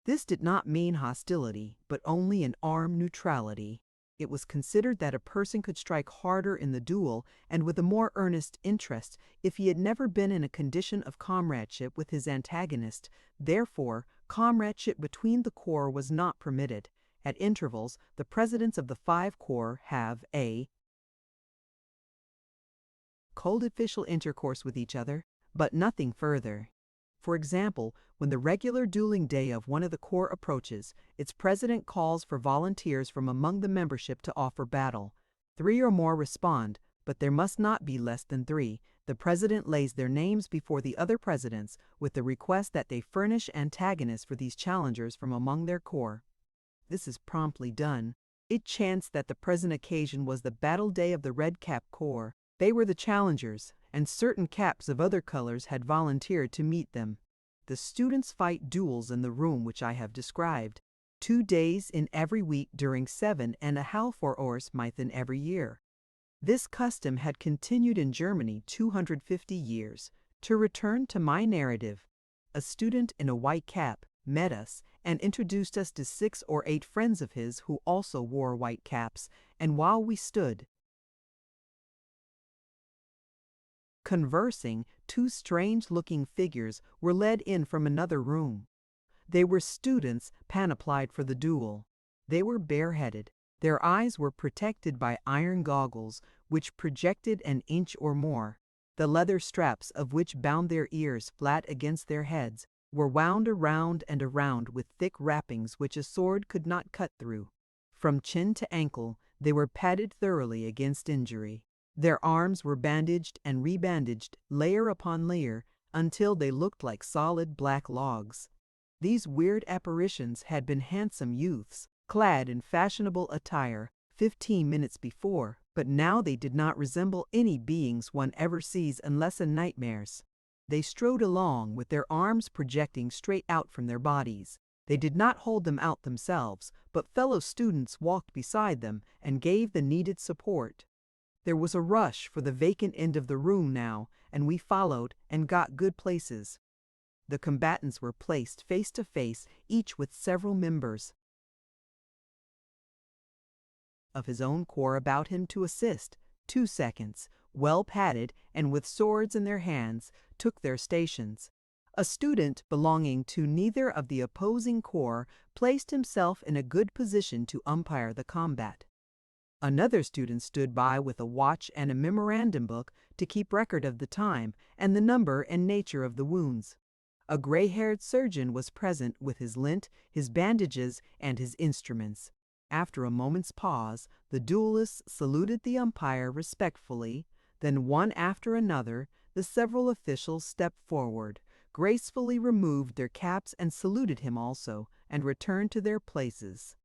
This did not mean hostility, but only an armed neutrality. It was considered that a person could strike harder in the duel and with a more earnest interest if he had never been in a condition of comradeship with his antagonist. Therefore, comradeship between the corps was not permitted. At intervals, the presidents of the 5 corps have a cold official intercourse with each other, but nothing further. For example, when the regular dueling day of one of the corps approaches, its president calls for volunteers from among the membership to offer battle. 3 or more respond, but there must not be less than 3. The president lays their names before the other presidents with the request that they furnish antagonists for these challengers from among their corps. This is promptly done. It chanced that the present occasion was the battle day of the Red Cap Corps. They were the challengers, and certain caps of other colors had volunteered to meet them. The students fight duels in the room which I have described, 2 days in every week during 7.5 months in every year. This custom had continued in Germany 250 years. To return to my narrative, a student in a white cap met us and introduced us to 6 or 8 friends of his who also wore white caps, and while we stood conversing, 2 strange-looking figures were led in from another room. They were students panoplied for the duel. They were bareheaded. Their eyes were protected by iron goggles, which projected an inch or more. The leather straps of which bound their ears flat against their heads were wound around and around with thick wrappings which a sword could not cut through. From chin to ankle, they were padded thoroughly against injury. Their arms were bandaged and rebandaged, layer upon layer, until they looked like solid black logs. These weird apparitions had been handsome youths, clad in fashionable attire, 15 minutes before, but now they did not resemble any beings one ever sees unless in nightmares. They strode along with their arms projecting straight out from their bodies. They did not hold them out themselves, but fellow students walked beside them and gave the needed support. There was a rush for the vacant end of the room now, and we followed and got good places. The combatants were placed face to face, each with several members of his own corps about him to assist. 2 seconds, well padded and with swords in their hands, took their stations. A student belonging to neither of the opposing corps placed himself in a good position to umpire the combat. Another student stood by with a watch and a memorandum book to keep record of the time and the number and nature of the wounds. A gray-haired surgeon was present with his lint, his bandages, and his instruments. After a moment's pause, the duelists saluted the umpire respectfully. Then one after another, the several officials stepped forward, gracefully removed their caps and saluted him also, and returned to their places.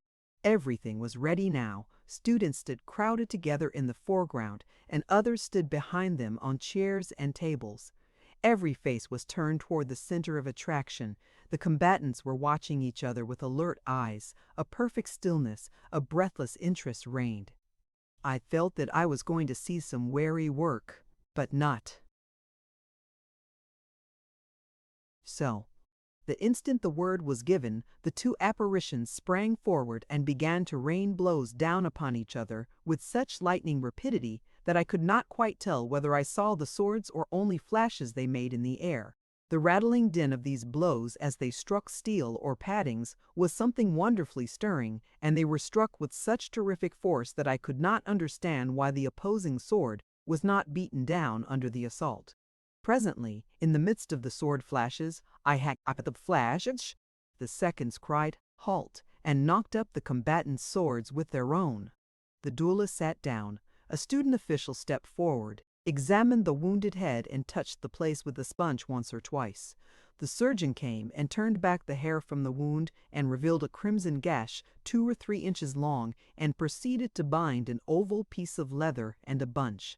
Everything was ready now. Students stood crowded together in the foreground, and others stood behind them on chairs and tables. Every face was turned toward the center of attraction. The combatants were watching each other with alert eyes. A perfect stillness, a breathless interest reigned. I felt that I was going to see some wary work, but not so. The instant the word was given, the 2 apparitions sprang forward and began to rain blows down upon each other with such lightning rapidity that I could not quite tell whether I saw the swords or only flashes they made in the air. The rattling din of these blows as they struck steel or paddings was something wonderfully stirring, and they were struck with such terrific force that I could not understand why the opposing sword was not beaten down under the assault. Presently, in the midst of the sword flashes, I hacked at the flash. The seconds cried, "Halt!" and knocked up the combatants' swords with their own. The duelists sat down. A student official stepped forward, examined the wounded head, and touched the place with a sponge once or twice. The surgeon came and turned back the hair from the wound and revealed a crimson gash 2 or 3 inches long, and proceeded to bind an oval piece of leather and a bunch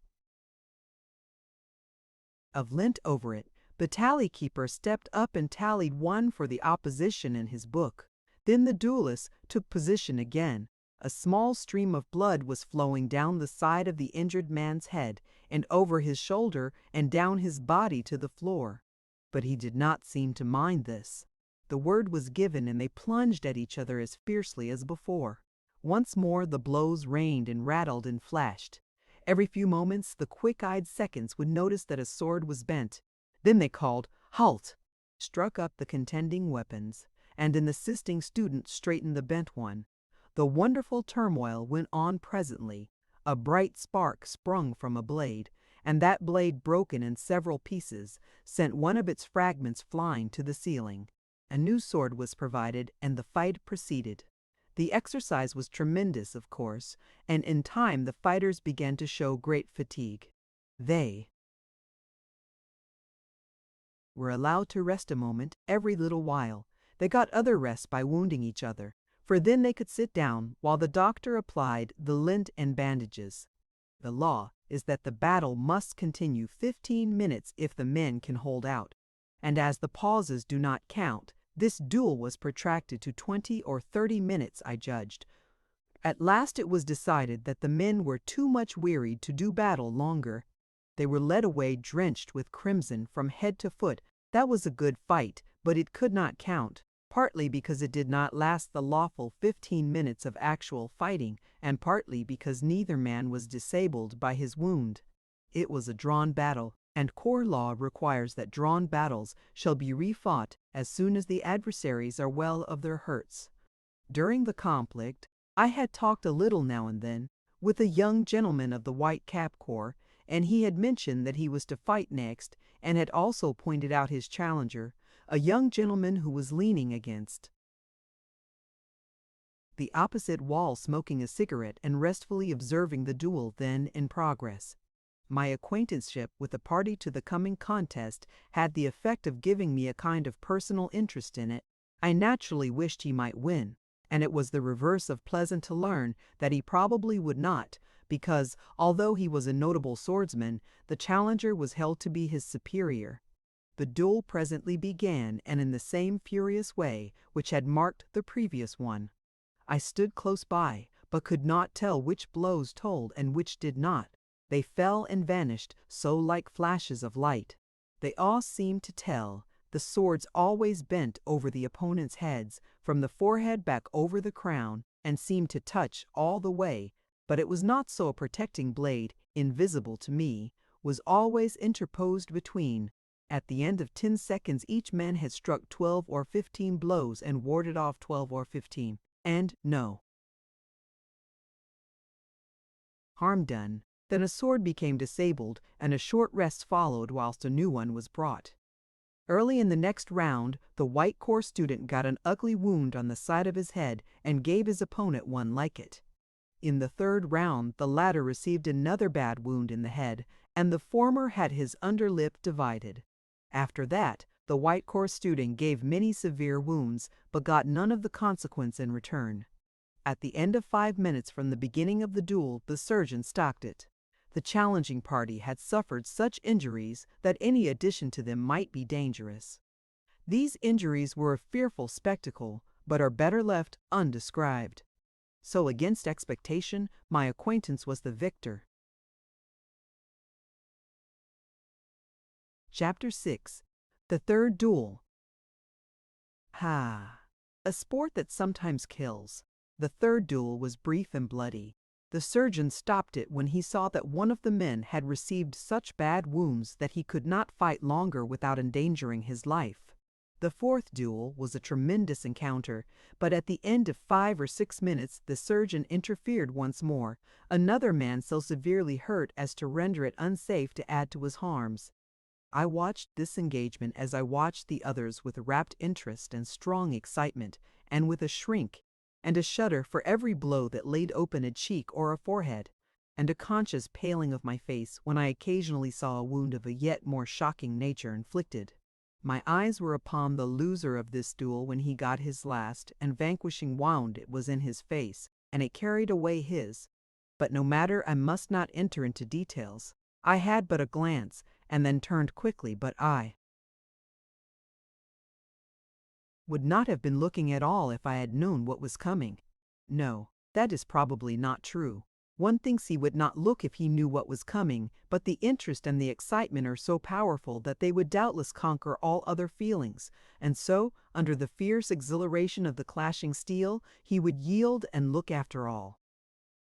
of lint over it. The tally keeper stepped up and tallied 1 for the opposition in his book. Then the duelists took position again. A small stream of blood was flowing down the side of the injured man's head and over his shoulder and down his body to the floor. But he did not seem to mind this. The word was given and they plunged at each other as fiercely as before. Once more the blows rained and rattled and flashed. Every few moments the quick-eyed seconds would notice that a sword was bent. Then they called, "Halt!" struck up the contending weapons, and an assisting student straightened the bent one. The wonderful turmoil went on presently. A bright spark sprung from a blade, and that blade, broken in several pieces, sent one of its fragments flying to the ceiling. A new sword was provided, and the fight proceeded. The exercise was tremendous, of course, and in time the fighters began to show great fatigue. They were allowed to rest a moment every little while. They got other rest by wounding each other, for then they could sit down while the doctor applied the lint and bandages. The law is that the battle must continue 15 minutes if the men can hold out. and as the pauses do not count, this duel was protracted to 20 or 30 minutes, I judged. At last it was decided that the men were too much wearied to do battle longer. They were led away drenched with crimson from head to foot. That was a good fight, but it could not count, partly because it did not last the lawful 15 minutes of actual fighting, and partly because neither man was disabled by his wound. It was a drawn battle, and corps law requires that drawn battles shall be refought as soon as the adversaries are well of their hurts. During the conflict, I had talked a little now and then with a young gentleman of the White Cap Corps, and he had mentioned that he was to fight next, and had also pointed out his challenger, a young gentleman who was leaning against the opposite wall smoking a cigarette and restfully observing the duel then in progress. My acquaintanceship with the party to the coming contest had the effect of giving me a kind of personal interest in it. I naturally wished he might win, and it was the reverse of pleasant to learn that he probably would not, because, although he was a notable swordsman, the challenger was held to be his superior. The duel presently began, and in the same furious way which had marked the previous one. I stood close by, but could not tell which blows told and which did not. They fell and vanished, so like flashes of light. They all seemed to tell. The swords always bent over the opponents' heads, from the forehead back over the crown, and seemed to touch all the way, but it was not so. A protecting blade, invisible to me, was always interposed between. At the end of 10 seconds each man had struck 12 or 15 blows and warded off 12 or 15, and no harm done. Then a sword became disabled, and a short rest followed whilst a new one was brought. Early in the next round, the White Corps student got an ugly wound on the side of his head and gave his opponent one like it. In the third round, the latter received another bad wound in the head, and the former had his under lip divided. After that, the White Corps student gave many severe wounds, but got none of the consequence in return. At the end of 5 minutes from the beginning of the duel, the surgeon stopped it. The challenging party had suffered such injuries that any addition to them might be dangerous. These injuries were a fearful spectacle, but are better left undescribed. So against expectation, my acquaintance was the victor. Chapter 6. The Third Duel. A sport that sometimes kills. The third duel was brief and bloody. The surgeon stopped it when he saw that one of the men had received such bad wounds that he could not fight longer without endangering his life. The fourth duel was a tremendous encounter, but at the end of 5 or 6 minutes the surgeon interfered once more, another man so severely hurt as to render it unsafe to add to his harms. I watched this engagement as I watched the others with rapt interest and strong excitement, and with a shrink and a shudder for every blow that laid open a cheek or a forehead, and a conscious paling of my face when I occasionally saw a wound of a yet more shocking nature inflicted. My eyes were upon the loser of this duel when he got his last and vanquishing wound. It was in his face, and it carried away his. But no matter, I must not enter into details. I had but a glance, and then turned quickly, but I would not have been looking at all if I had known what was coming. No, that is probably not true. One thinks he would not look if he knew what was coming, but the interest and the excitement are so powerful that they would doubtless conquer all other feelings, and so, under the fierce exhilaration of the clashing steel, he would yield and look after all.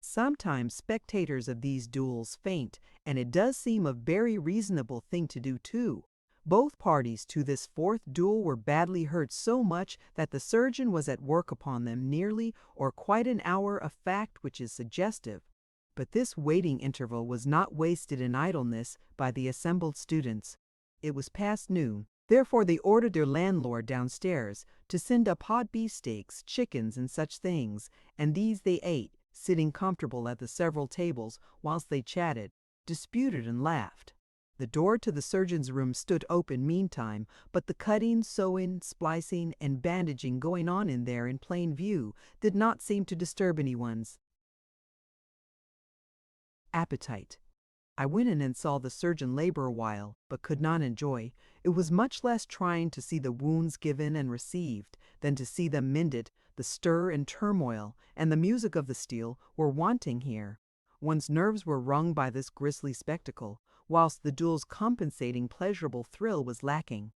Sometimes spectators of these duels faint, and it does seem a very reasonable thing to do too. Both parties to this fourth duel were badly hurt so much that the surgeon was at work upon them nearly or quite an hour, a fact which is suggestive. But this waiting interval was not wasted in idleness by the assembled students. It was past noon, therefore they ordered their landlord downstairs to send up hot beefsteaks, chickens, and such things, and these they ate, sitting comfortable at the several tables whilst they chatted, disputed, and laughed. The door to the surgeon's room stood open meantime, but the cutting, sewing, splicing, and bandaging going on in there in plain view did not seem to disturb anyone's appetite. I went in and saw the surgeon labor a while, but could not enjoy. It was much less trying to see the wounds given and received than to see them mended. The stir and turmoil and the music of the steel were wanting here. One's nerves were wrung by this grisly spectacle, whilst the duel's compensating pleasurable thrill was lacking.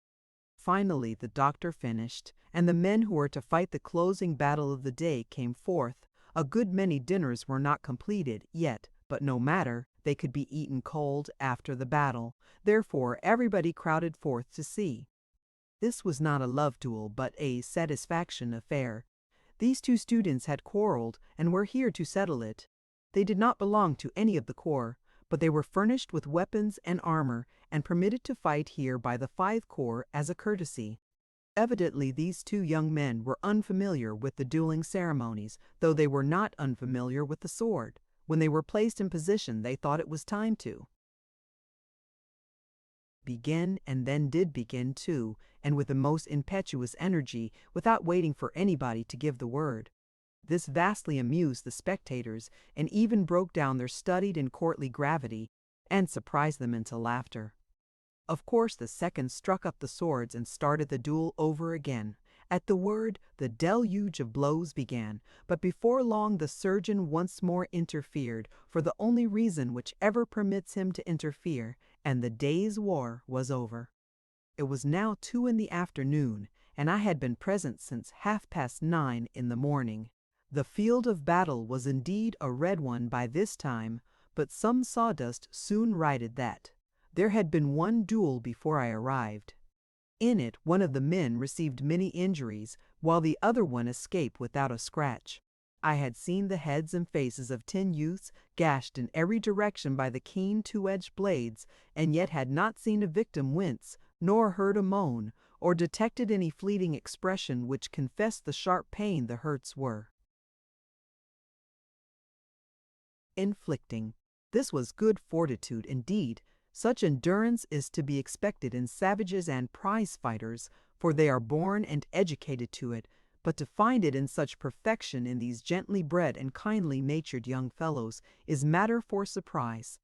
Finally the doctor finished, and the men who were to fight the closing battle of the day came forth. A good many dinners were not completed yet, but no matter, they could be eaten cold after the battle. Therefore everybody crowded forth to see. This was not a love duel, but a satisfaction affair. These two students had quarreled and were here to settle it. They did not belong to any of the corps, but they were furnished with weapons and armor and permitted to fight here by the 5th Corps as a courtesy. Evidently these two young men were unfamiliar with the dueling ceremonies, though they were not unfamiliar with the sword. When they were placed in position, they thought it was time to begin, and then did begin too, and with the most impetuous energy, without waiting for anybody to give the word. This vastly amused the spectators, and even broke down their studied and courtly gravity, and surprised them into laughter. Of course the seconds struck up the swords and started the duel over again. At the word, the deluge of blows began, but before long the surgeon once more interfered, for the only reason which ever permits him to interfere, and the day's war was over. It was now 2 in the afternoon, and I had been present since 9:30 in the morning. The field of battle was indeed a red one by this time, but some sawdust soon righted that. There had been one duel before I arrived. In it one of the men received many injuries, while the other one escaped without a scratch. I had seen the heads and faces of 10 youths gashed in every direction by the keen 2-edged blades, and yet had not seen a victim wince, nor heard a moan, or detected any fleeting expression which confessed the sharp pain the hurts were inflicting. This was good fortitude indeed. Such endurance is to be expected in savages and prize fighters, for they are born and educated to it, but to find it in such perfection in these gently bred and kindly natured young fellows is matter for surprise.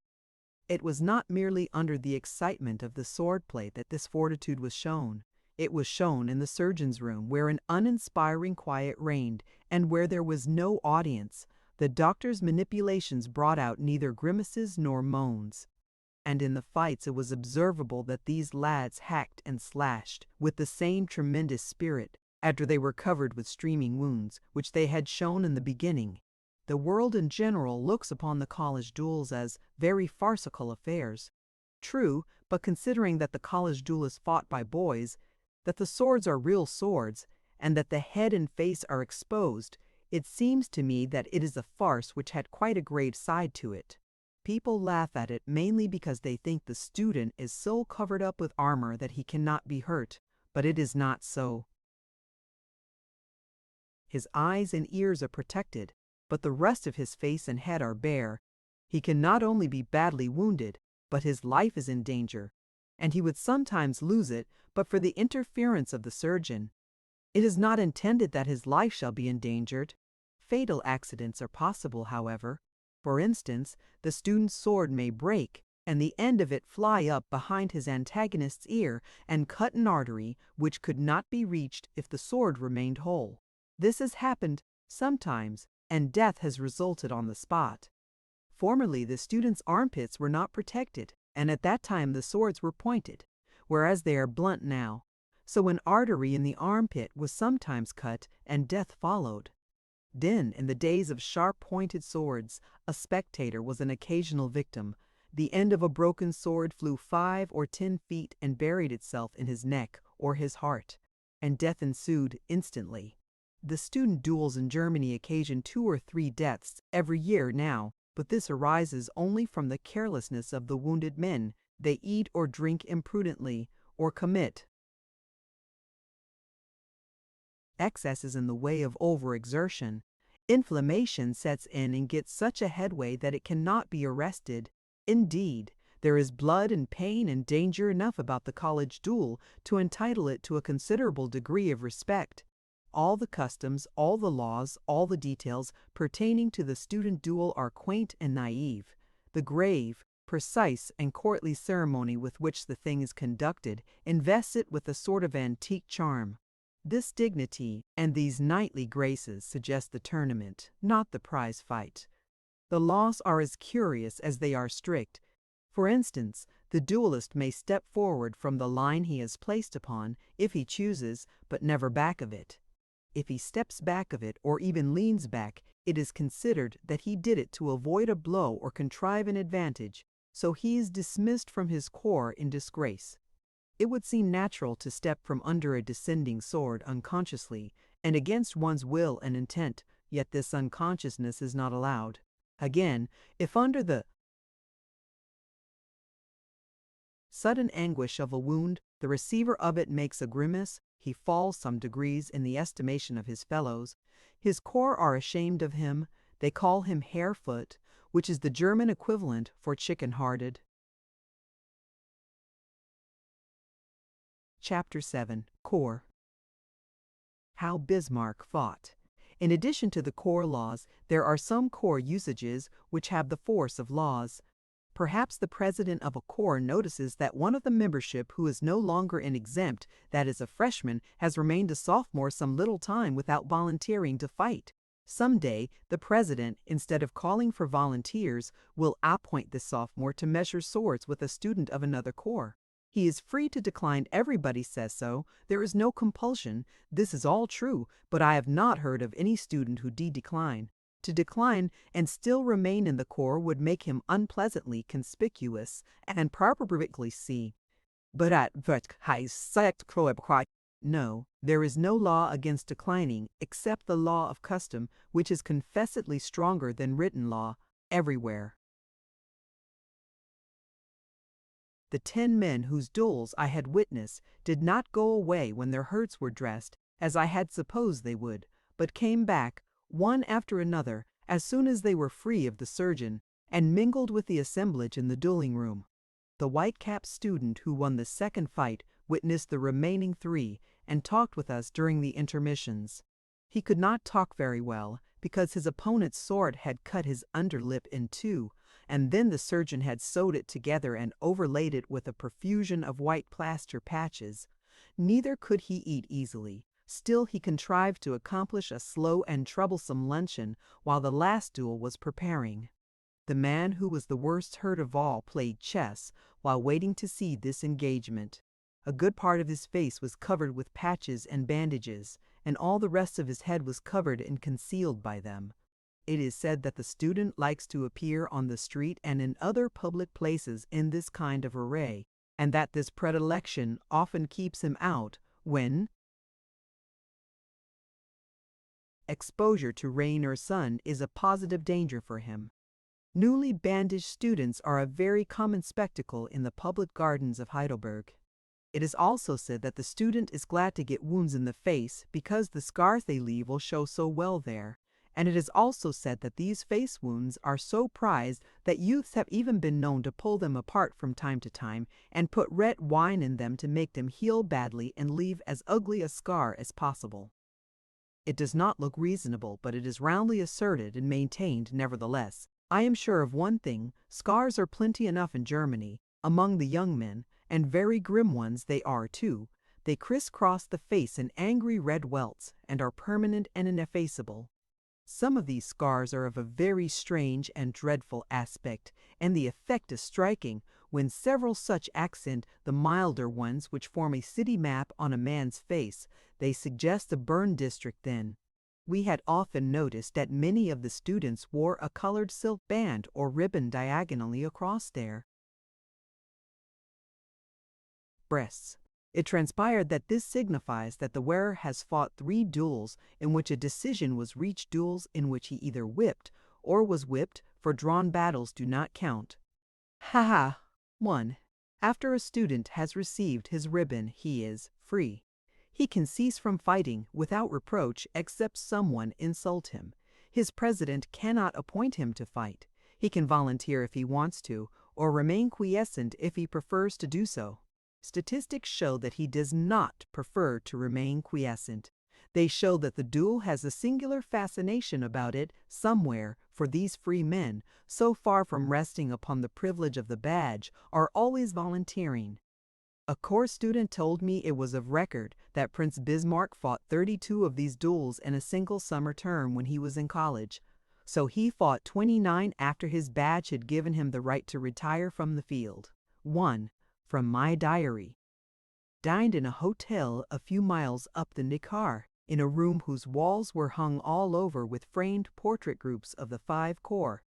It was not merely under the excitement of the sword-play that this fortitude was shown. It was shown in the surgeon's room, where an uninspiring quiet reigned, and where there was no audience. The doctor's manipulations brought out neither grimaces nor moans. And in the fights it was observable that these lads hacked and slashed with the same tremendous spirit, after they were covered with streaming wounds, which they had shown in the beginning. The world in general looks upon the college duels as very farcical affairs. True, but considering that the college duel is fought by boys, that the swords are real swords, and that the head and face are exposed, it seems to me that it is a farce which had quite a grave side to it. People laugh at it mainly because they think the student is so covered up with armor that he cannot be hurt, but it is not so. His eyes and ears are protected, but the rest of his face and head are bare. He can not only be badly wounded, but his life is in danger, and he would sometimes lose it but for the interference of the surgeon. It is not intended that his life shall be endangered. Fatal accidents are possible, however. For instance, the student's sword may break, and the end of it fly up behind his antagonist's ear and cut an artery which could not be reached if the sword remained whole. This has happened sometimes, and death has resulted on the spot. Formerly the student's armpits were not protected, and at that time the swords were pointed, whereas they are blunt now. So an artery in the armpit was sometimes cut, and death followed. Then, in the days of sharp-pointed swords, a spectator was an occasional victim. The end of a broken sword flew 5 or 10 feet and buried itself in his neck or his heart, and death ensued instantly. The student duels in Germany occasion 2 or 3 deaths every year now, but this arises only from the carelessness of the wounded men. They eat or drink imprudently, or commit excesses in the way of overexertion. Inflammation sets in and gets such a headway that it cannot be arrested. Indeed, there is blood and pain and danger enough about the college duel to entitle it to a considerable degree of respect. All the customs, all the laws, all the details pertaining to the student duel are quaint and naive. The grave, precise and courtly ceremony with which the thing is conducted invests it with a sort of antique charm. This dignity and these knightly graces suggest the tournament, not the prize fight. The laws are as curious as they are strict. For instance, the duelist may step forward from the line he is placed upon, if he chooses, but never back of it. If he steps back of it or even leans back, it is considered that he did it to avoid a blow or contrive an advantage, so he is dismissed from his corps in disgrace. It would seem natural to step from under a descending sword unconsciously and against one's will and intent, yet this unconsciousness is not allowed. Again, if under the sudden anguish of a wound, the receiver of it makes a grimace, he falls some degrees in the estimation of his fellows. His corps are ashamed of him. They call him Harefoot, which is the German equivalent for chicken-hearted. Chapter 7. Corps. How Bismarck Fought. In addition to the corps laws, there are some corps usages which have the force of laws. Perhaps the president of a corps notices that one of the membership who is no longer an exempt, that is a freshman, has remained a sophomore some little time without volunteering to fight. Some day, the president, instead of calling for volunteers, will appoint this sophomore to measure swords with a student of another corps. He is free to decline. Everybody says so. There is no compulsion. This is all true, but I have not heard of any student who did decline. To decline and still remain in the corps would make him unpleasantly conspicuous and probably see. But at no, there is no law against declining except the law of custom, which is confessedly stronger than written law everywhere. The 10 men whose duels I had witnessed did not go away when their hurts were dressed, as I had supposed they would, but came back, one after another, as soon as they were free of the surgeon, and mingled with the assemblage in the dueling room. The white-capped student who won the second fight witnessed the remaining 3, and talked with us during the intermissions. He could not talk very well, because his opponent's sword had cut his underlip in 2, and then the surgeon had sewed it together and overlaid it with a profusion of white plaster patches. Neither could he eat easily. Still he contrived to accomplish a slow and troublesome luncheon while the last duel was preparing. The man who was the worst hurt of all played chess while waiting to see this engagement. A good part of his face was covered with patches and bandages, and all the rest of his head was covered and concealed by them. It is said that the student likes to appear on the street and in other public places in this kind of array, and that this predilection often keeps him out when exposure to rain or sun is a positive danger for him. Newly bandaged students are a very common spectacle in the public gardens of Heidelberg. It is also said that the student is glad to get wounds in the face because the scars they leave will show so well there. And it is also said that these face wounds are so prized that youths have even been known to pull them apart from time to time and put red wine in them to make them heal badly and leave as ugly a scar as possible. It does not look reasonable, but it is roundly asserted and maintained nevertheless. I am sure of one thing, scars are plenty enough in Germany, among the young men, and very grim ones they are too. They crisscross the face in angry red welts, and are permanent and ineffaceable. Some of these scars are of a very strange and dreadful aspect, and the effect is striking when several such accent the milder ones which form a city map on a man's face. They suggest the burned district then. We had often noticed that many of the students wore a colored silk band or ribbon diagonally across their breasts. It transpired that this signifies that the wearer has fought 3 duels in which a decision was reached, duels in which he either whipped or was whipped, for drawn battles do not count. Ha ha! 1. After a student has received his ribbon, he is free. He can cease from fighting without reproach except someone insult him. His president cannot appoint him to fight. He can volunteer if he wants to, or remain quiescent if he prefers to do so. Statistics show that he does not prefer to remain quiescent. They show that the duel has a singular fascination about it somewhere, for these free men, so far from resting upon the privilege of the badge, are always volunteering. A corps student told me it was of record that Prince Bismarck fought 32 of these duels in a single summer term when he was in college. So he fought 29 after his badge had given him the right to retire from the field. 1. From my diary. Dined in a hotel a few miles up the Neckar, in a room whose walls were hung all over with framed portrait groups of the 5 corps.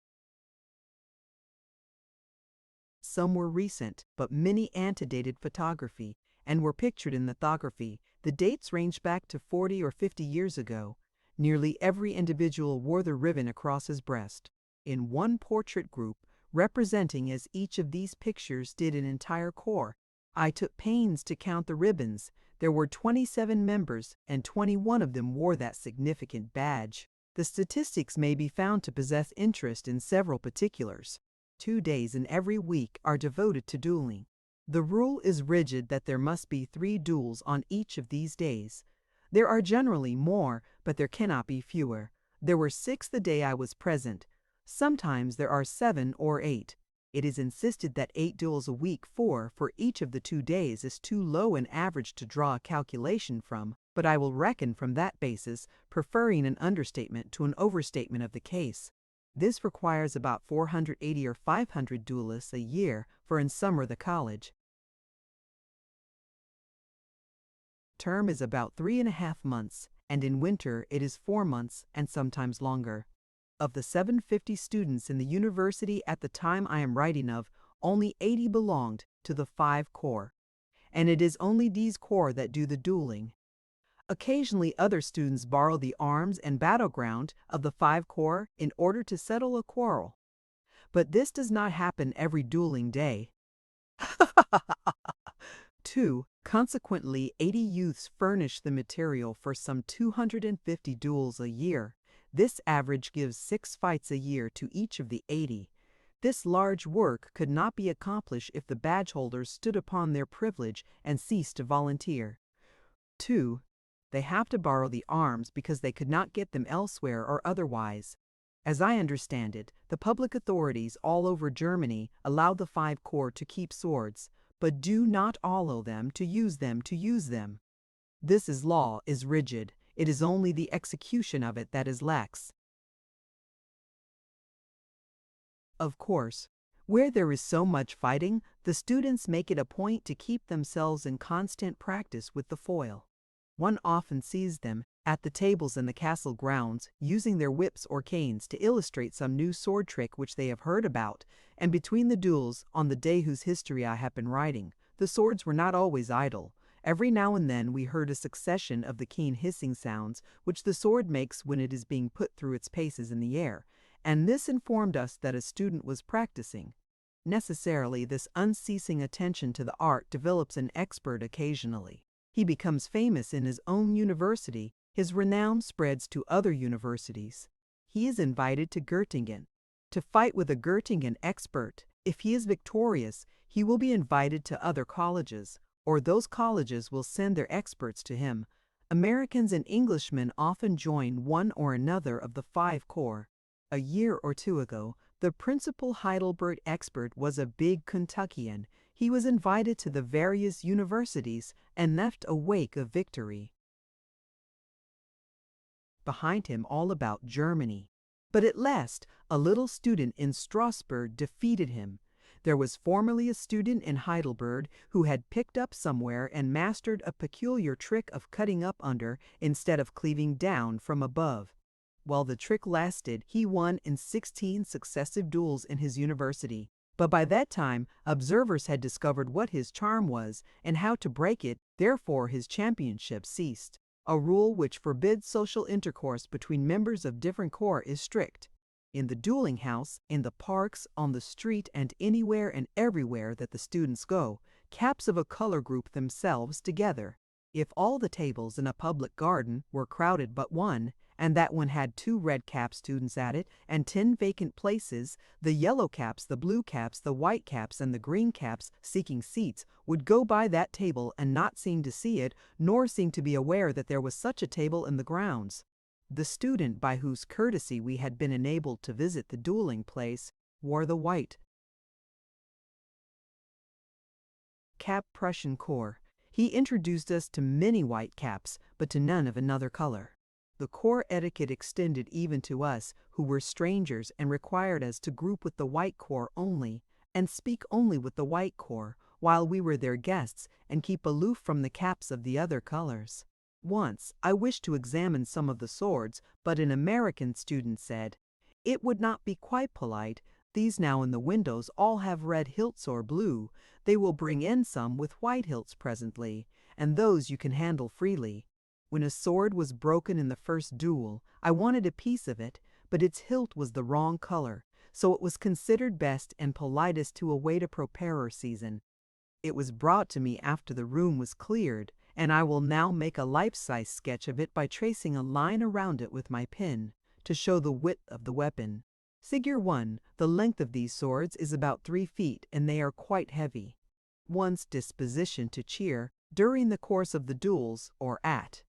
Some were recent, but many antedated photography, and were pictured in lithography. The dates range back to 40 or 50 years ago. Nearly every individual wore the ribbon across his breast. In one portrait group, representing as each of these pictures did an entire corps, I took pains to count the ribbons. There were 27 members, and 21 of them wore that significant badge. The statistics may be found to possess interest in several particulars. 2 days in every week are devoted to dueling. The rule is rigid that there must be 3 duels on each of these days. There are generally more, but there cannot be fewer. There were 6 the day I was present. Sometimes there are 7 or 8. It is insisted that 8 duels a week for each of the 2 days is too low an average to draw a calculation from, but I will reckon from that basis, preferring an understatement to an overstatement of the case. This requires about 480 or 500 duelists a year, for in summer the college term is about 3.5 months, and in winter it is 4 months and sometimes longer. Of the 750 students in the university at the time I am writing of, only 80 belonged to the 5 corps, and it is only these corps that do the dueling. Occasionally other students borrow the arms and battleground of the 5 corps in order to settle a quarrel. But this does not happen every dueling day. 2. Consequently, 80 youths furnish the material for some 250 duels a year. This average gives 6 fights a year to each of the 80. This large work could not be accomplished if the badge holders stood upon their privilege and ceased to volunteer. 2. They have to borrow the arms because they could not get them elsewhere or otherwise. As I understand it, the public authorities all over Germany allow the 5 corps to keep swords, but do not allow them to use them. This law is rigid. It is only the execution of it that is lax. Of course, where there is so much fighting, the students make it a point to keep themselves in constant practice with the foil. One often sees them, at the tables in the castle grounds, using their whips or canes to illustrate some new sword trick which they have heard about, and between the duels, on the day whose history I have been writing, the swords were not always idle. Every now and then we heard a succession of the keen hissing sounds which the sword makes when it is being put through its paces in the air, and this informed us that a student was practicing. Necessarily, this unceasing attention to the art develops an expert occasionally. He becomes famous in his own university. His renown spreads to other universities. He is invited to Göttingen to fight with a Göttingen expert. If he is victorious, he will be invited to other colleges, or those colleges will send their experts to him. Americans and Englishmen often join one or another of the 5 corps. A year or 2 ago, the principal Heidelberg expert was a big Kentuckian. He was invited to the various universities and left a wake of victory behind him all about Germany. But at last, a little student in Strasbourg defeated him. There was formerly a student in Heidelberg who had picked up somewhere and mastered a peculiar trick of cutting up under instead of cleaving down from above. While the trick lasted, he won in 16 successive duels in his university. But by that time, observers had discovered what his charm was and how to break it, therefore his championship ceased. A rule which forbids social intercourse between members of different corps is strict. In the dueling house, in the parks, on the street, and anywhere and everywhere that the students go, caps of a color group themselves together. If all the tables in a public garden were crowded but one, and that one had 2 red cap students at it and 10 vacant places, the yellow caps, the blue caps, the white caps, and the green caps seeking seats would go by that table and not seem to see it, nor seem to be aware that there was such a table in the grounds. The student by whose courtesy we had been enabled to visit the dueling place wore the white cap Prussian corps. He introduced us to many white caps, but to none of another color. The corps etiquette extended even to us, who were strangers, and required us to group with the white corps only, and speak only with the white corps, while we were their guests, and keep aloof from the caps of the other colors. Once, I wished to examine some of the swords, but an American student said, "It would not be quite polite. These now in the windows all have red hilts or blue. They will bring in some with white hilts presently, and those you can handle freely." When a sword was broken in the first duel, I wanted a piece of it, but its hilt was the wrong color, so it was considered best and politest to await a properer season. It was brought to me after the room was cleared, and I will now make a life-size sketch of it by tracing a line around it with my pen, to show the width of the weapon. Figure 1. The length of these swords is about 3 feet, and they are quite heavy. One's disposition to cheer during the course of the duels, or at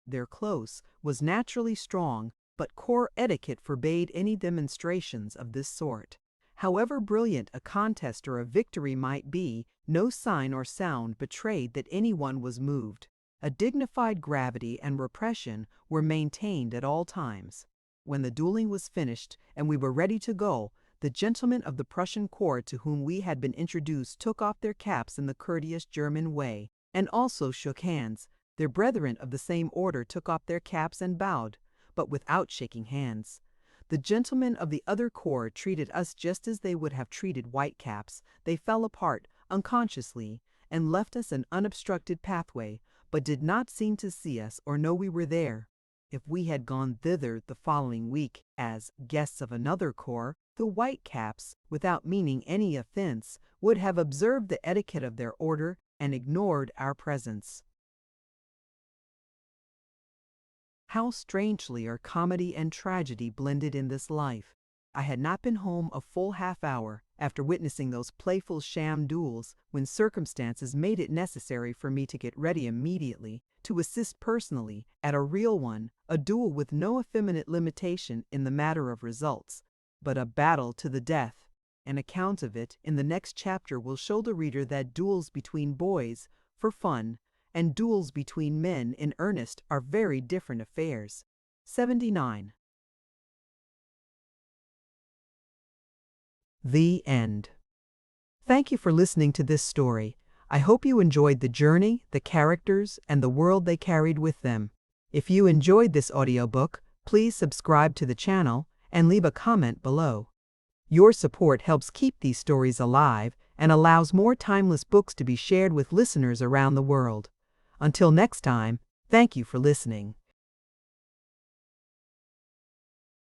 their close, was naturally strong, but corps etiquette forbade any demonstrations of this sort. However brilliant a contest or a victory might be, no sign or sound betrayed that anyone was moved. A dignified gravity and repression were maintained at all times. When the dueling was finished and we were ready to go, the gentlemen of the Prussian corps to whom we had been introduced took off their caps in the courteous German way, and also shook hands. Their brethren of the same order took off their caps and bowed, but without shaking hands. The gentlemen of the other corps treated us just as they would have treated white caps. They fell apart, unconsciously, and left us an unobstructed pathway, but did not seem to see us or know we were there. If we had gone thither the following week as guests of another corps, the white caps, without meaning any offense, would have observed the etiquette of their order and ignored our presence. How strangely are comedy and tragedy blended in this life! I had not been home a full half-hour after witnessing those playful sham duels when circumstances made it necessary for me to get ready immediately to assist personally at a real one, a duel with no effeminate limitation in the matter of results, but a battle to the death. An account of it in the next chapter will show the reader that duels between boys, for fun, and duels between men in earnest are very different affairs. 79. The end. Thank you for listening to this story. I hope you enjoyed the journey, the characters, and the world they carried with them. If you enjoyed this audiobook, please subscribe to the channel and leave a comment below. Your support helps keep these stories alive and allows more timeless books to be shared with listeners around the world. Until next time, thank you for listening.